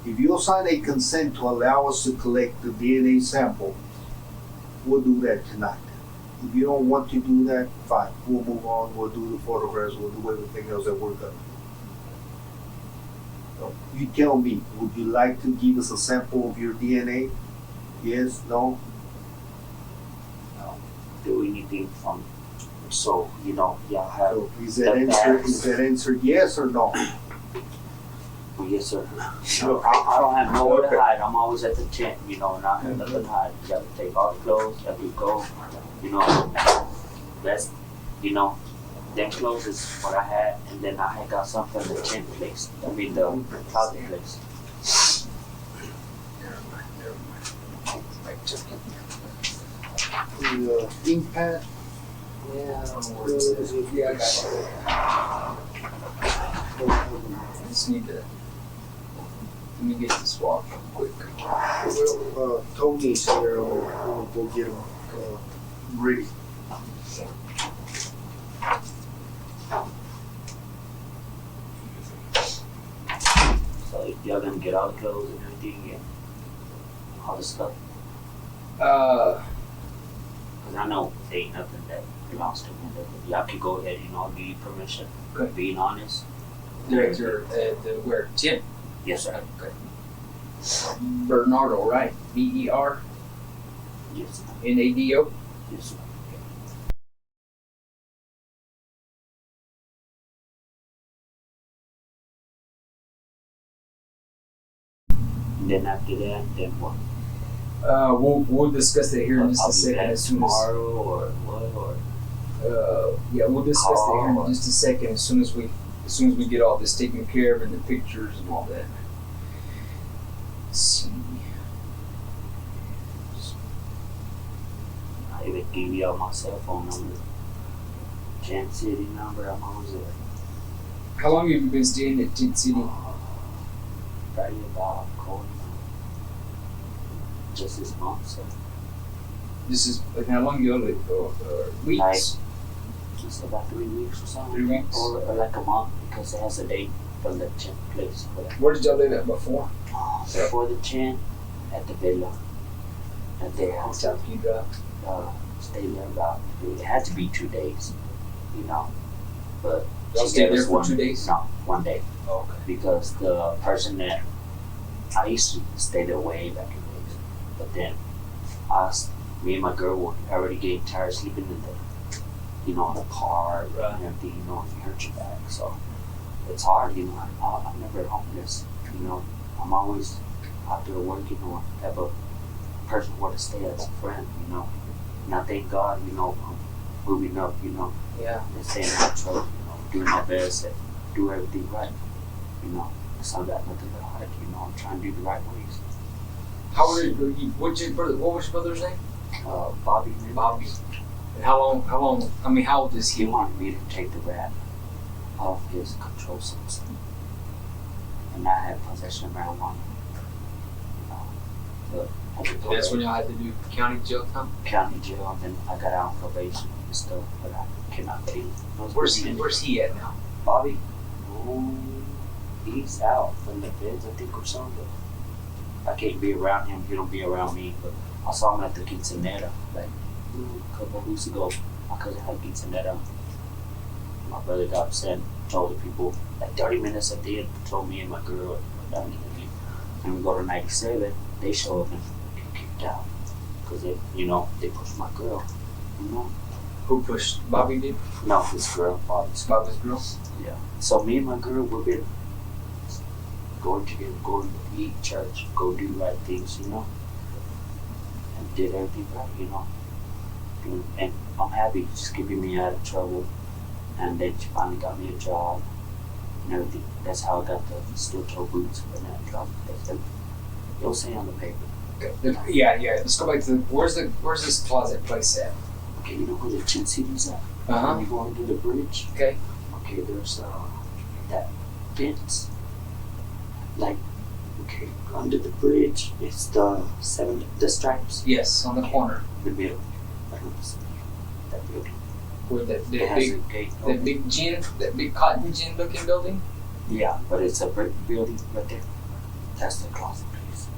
If you'll sign a consent to allow us to collect the DNA sample, we'll do that tonight. If you don't want to do that, fine. We'll move on. We'll do the photographs. We'll do everything else that we're going to do. So you tell me, would you like to give us a sample of your DNA? Yes? No? Do anything from, so y'all have. So is that answer yes or no? Well, yes, sir. I don't have nowhere Okay. to hide. I'm always at the tent, you know, and I have nothing to hide. You got to take all the clothes, you have to go, you know. That's, you know, them clothes is what I had, and then I had got some from the tent place. I mean, the closet place. The ink pad. Yeah, I don't know where it is. Yeah, I got it. I just need to. Let me get this swap real quick. Well, Tony's here. I'll go get him ready. So y'all gonna get all the clothes and everything, and all the stuff. Because I know there ain't nothing that belongs to me. Y'all can go ahead, you know, give you permission. Okay. Being honest. Director the where? Tim? Yes, sir. Okay. Bernardo, right? BER Yes, sir. NADO. Yes, sir. And then after that, then what? We'll discuss that here in just I'll a be second. back As soon as tomorrow or what or yeah, we'll discuss that here Call. in just a second. As soon as we get all this taken care of and the pictures and all that. Let's see. I even give y'all my cell phone number. Kansas City number, I'm always there. How long have you been staying at Tent City? Probably about just this month, so This is like how long ago? Weeks. just about 3 weeks or something. 3 weeks. Or like a month because it has a date from the tent place. Where did y'all live at before? Before the tent, at the villa. At their house. South Cuba. Stayed there about, it had to be 2 days, you know. But Y'all she stayed gave there us for 2 days? No, 1 day. Oh, okay. Because the person that I used to stay there way back in the days, but then me and my girl were already getting tired sleeping in the, you know, in the car Right. and everything, you know, you hurt your back. So it's hard, you know. I'm never homeless, you know. I'm always out there working or have a person where to stay as a friend, you know. And I thank God, you know, I'm moving up, you know, Yeah. and staying in my truck, you know, doing my best and do everything right, you know. So I got nothing but heart, you know. I'm trying to do the right ways. How old are you? What was your brother's name? Bobby. Mendez, Bobby. And how long? I mean, how old is He he? wanted me to take the rap off his control system, and I had possession of marijuana. You know, but I did And that's when y'all had to do county jail time. county jail, and then I got out on probation and stuff, but I cannot pay. Where's he at now? Bobby? Oh, he's out from the feds, I think, or something. I can't be around him. He don't be around me. But I saw him at the quinceanera like a couple of weeks ago. My cousin had a quinceanera. My brother got upset, told the people like 30 minutes at the end, told me and my girl and we go to 97. They show up and get kicked out because they, you know, they pushed my girl. You know, Who pushed? Bobby did. no, his girl, Bobby's. Bobby's girl. Yeah. So me and my girl, we've been going together, going to eat, church, go do the right things, you know, and did everything right, you know. And I'm happy she's keeping me out of trouble, and then she finally got me a job and everything. That's how I got the steel toe boots for that job. You'll see on the paper. Okay. Yeah. Let's go back to where's this closet place at? Okay, you know where the Tent City's at? Uh-huh. When you go under the bridge. Okay. Okay, there's that fence. Like, okay, under the bridge, it's the stripes Yes, on the corner. in the middle. I don't see that building. Where that It has big a gate. that big gin, that big cotton gin looking building. Yeah, but it's a brick building right there. That's the closet place.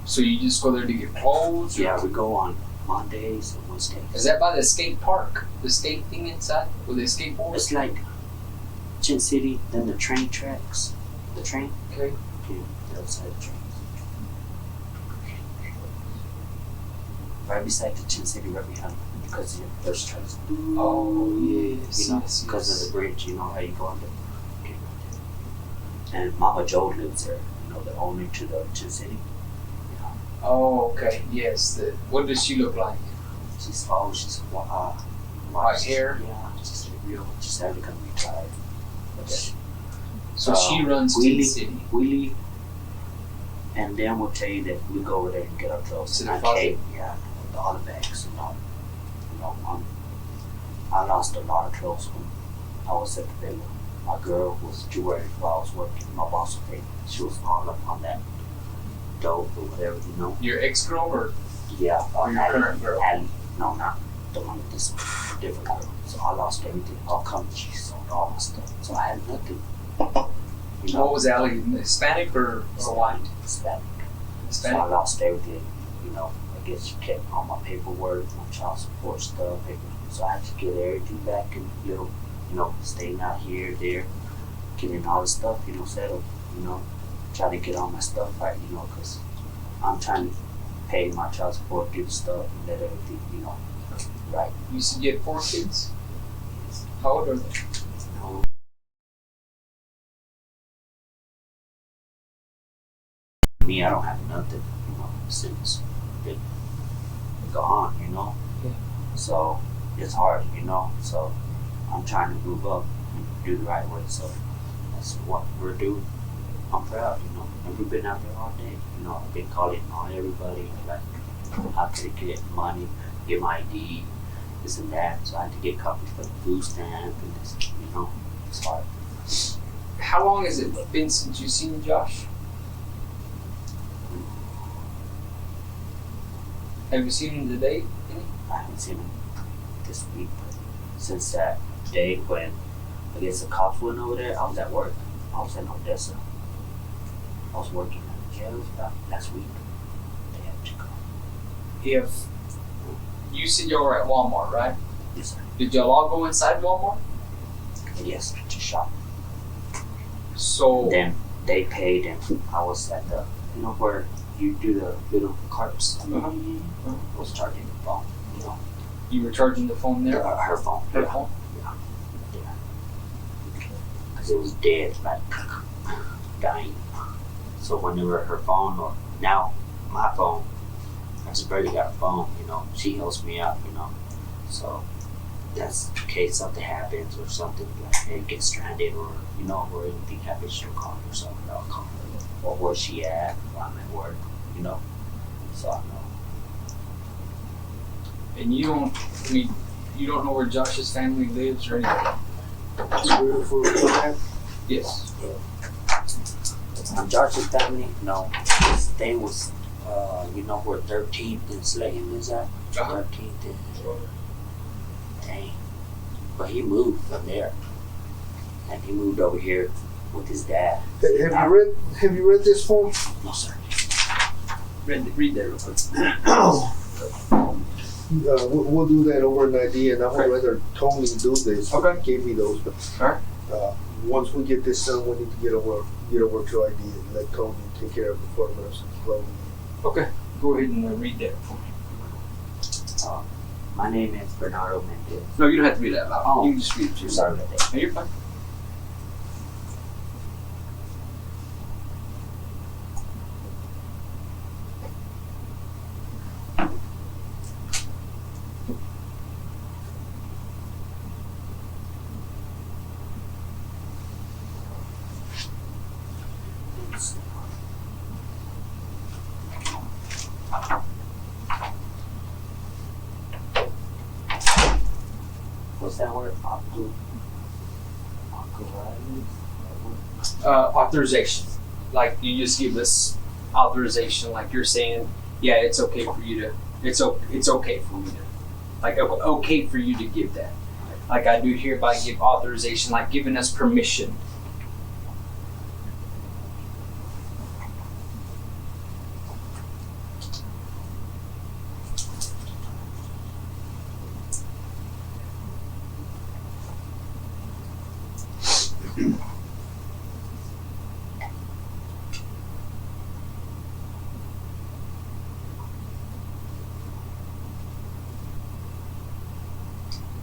So you just go there to get clothes? or- Yeah, we go on Mondays and Wednesdays. Is that by the skate park? The skate thing inside with the skateboard? It's like Chin City, then the train tracks. The train. Okay. Yeah, the other side of the train. Right beside the Chin City, right behind, because your first tracks. Oh yes. You know, yes, because yes. of the bridge, you know how you go under. Okay. And Mama Joe lives there. You know, the owner to the city. Yeah. Oh, okay. Yes. What does she look like? She's White hair? Yeah, she's never gonna be retired. Okay. So she runs Tea City. We leave, and then we'll tell you that we go over there and get our clothes. To the And closet? Yeah, all the bags. I lost a lot of clothes when I was at the villa. My girl was jewelry while I was working. My boss was paid. She was all up on that dope or whatever, you know. Your ex-girl or? Yeah, Or your current girl? Allie. No, not the one with this different girl. So I lost everything. All company. She sold all my stuff. So I had nothing. You know, What was Allie? Hispanic or white? Hispanic. So I Hispanic? lost everything. You know, I guess she kept all my paperwork, my child support stuff. So I had to get everything back and, you know, staying out here, there, getting all the stuff, you know, settled, you know, try to get all my stuff right, you know, because I'm trying to pay my child support, get the stuff, and let everything, you know, right. You said you had 4 kids? How old are they? You know, me, I don't have nothing, you know, since they gone, you know. Yeah. So it's hard, you know. So I'm trying to move up and do the right way. So that's what we're doing. I'm proud, you know. And we've been out there all day. You know, I've been calling on everybody, like how could I get money, get my ID, this and that. So I had to get copies for the food stamp and this, you know, it's hard. How long has it been since you've seen Josh? Have you seen him today? I haven't seen him this week, but since that day when I guess the cops went over there, I was at work. I was in Odessa. I was working at the jail about last week. They had to go. If you said y'all were at Walmart, right? Yes, sir. Did y'all all go inside Walmart? And yes, to shop. So Then they paid, and I was at the, you know, where you do the little carts. I was charging the phone, you know. you were charging the phone there? Her phone. Her Yeah. phone? Yeah. Because it was dead, like dying. So whenever her phone, or now my phone, I just barely got a phone, you know. She helps me out, you know. So that's in case something happens or something, like it gets stranded, or you know, or anything happens, she'll call me or something. I'll call her. Or where she at? Or I'm at work, you know. So I know. And you don't know where Josh's family lives or anything? For that, Yes. Josh's family, no. His thing was, you know where 13th and Slayton is at? Uh-huh. 13th and, dang. But he moved from there. And he moved over here with his dad. have you read this form? No, sir. Read that real quick. We'll do that over an ID, and I would rather Tony do this. Okay. Give me those, but Alright. once we get this done, we need to get over to ID and let Tony take care of the photographs and clothing. Okay. Go ahead and read that for me. My name is Bernardo Mendez. No, you don't have to read that loud. Oh. You can just read it to I'm sorry about that. No, you're fine. What's that word? Authorization. Like you just give us authorization, like you're saying, yeah, it's okay for you to. It's okay for me to. Like okay for you to give that. Like I do hereby give authorization, like giving us permission.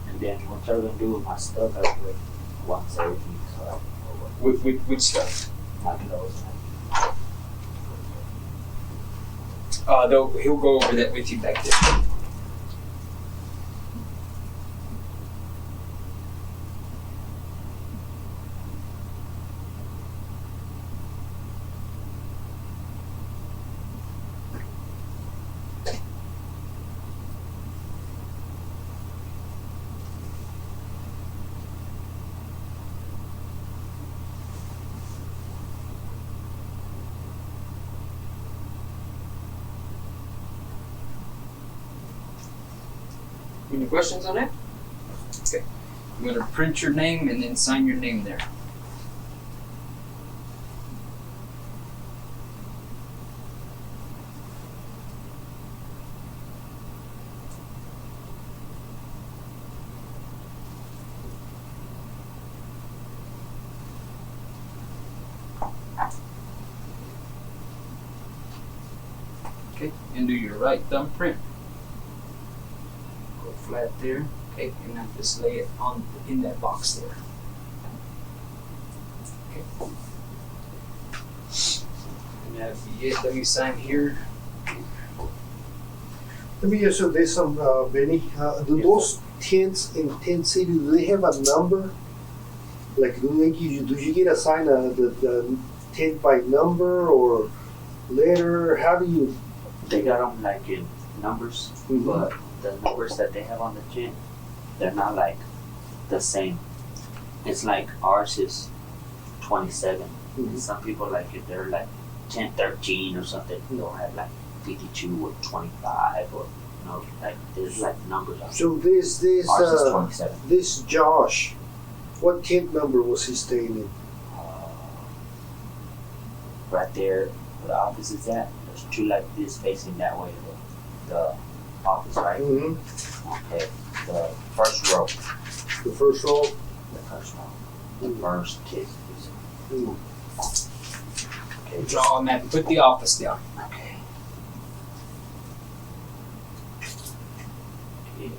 And then what y'all gonna do with my stuff, I do it once everything. So Which stuff? Knock it over. He'll go over that with you back there. Any questions on that? Okay. I'm going to print your name and then sign your name there. Okay, and do your right thumbprint. Go flat there. Okay, and now just lay it on in that box there. Okay. And that'd be it. Let me sign here. Let me ask you this, Benny. Do those tents in Tent City, do they have a number? Like, do you get assigned the tent by number or letter? How do you? They got them like in numbers, but the numbers that they have on the tent, they're not like the same. It's like ours is 27. Some people like it, they're like 10, 13 or something. They'll have like 52 or 25 or like there's like numbers on it. So this Ours is 27. this Josh, what tent number was he staying in? Right there where the office is at, there's two like this facing that way. The office, right? Okay. The first row. The first row. The first row. The first kid. Okay. Draw on that and put the office down. Okay. Okay.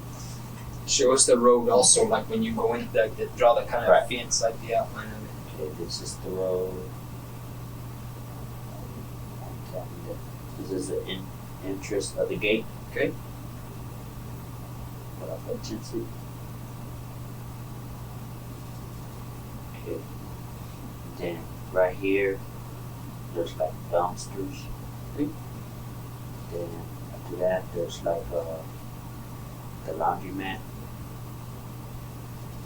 Show us the road also, like when you go in, like draw the kind of Right. fence, like the outline of it. Okay, this is the road. This is the entrance of the gate. Okay. What I'll put Tennessee. Okay. Then right here, there's like dumpsters. Okay. Then after that, there's like the laundromat.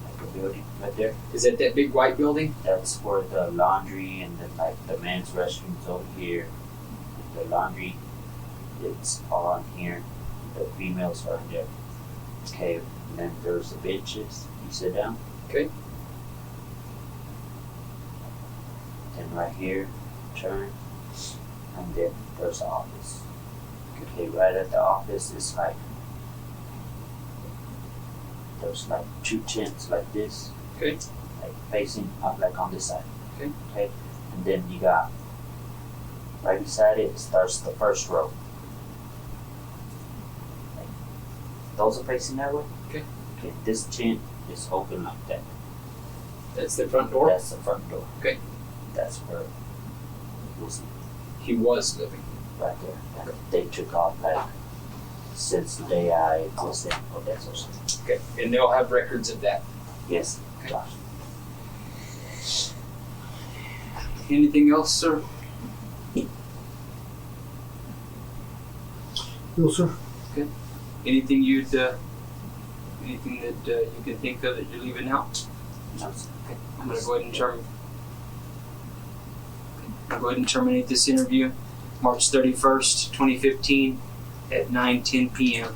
Like a building right there. Is that big white building? That's where the laundry and then like the men's restrooms over here. The laundry, it's all on here. The females are in there. Okay, and then there's the benches. You sit down. Okay. Then right here, turn, and then there's the office. Okay, right at the office is like there's like two tents like this. Okay. Like facing up like on this side. Okay. Okay, and then you got right beside it starts the first row. Like, those are facing that way. Okay. Okay, this tent is open like that. That's the front door? That's the front door. Okay. That's where He was living. right there. And they took off like since the day I was in Odessa or something. Okay. And they'll have records of that. Yes, Okay. Josh. Anything else, sir? No, sir. Anything anything that you can think of that you're leaving out? No, Okay. I'm gonna go ahead and terminate this interview, March 31st, 2015, at 9:10 p.m.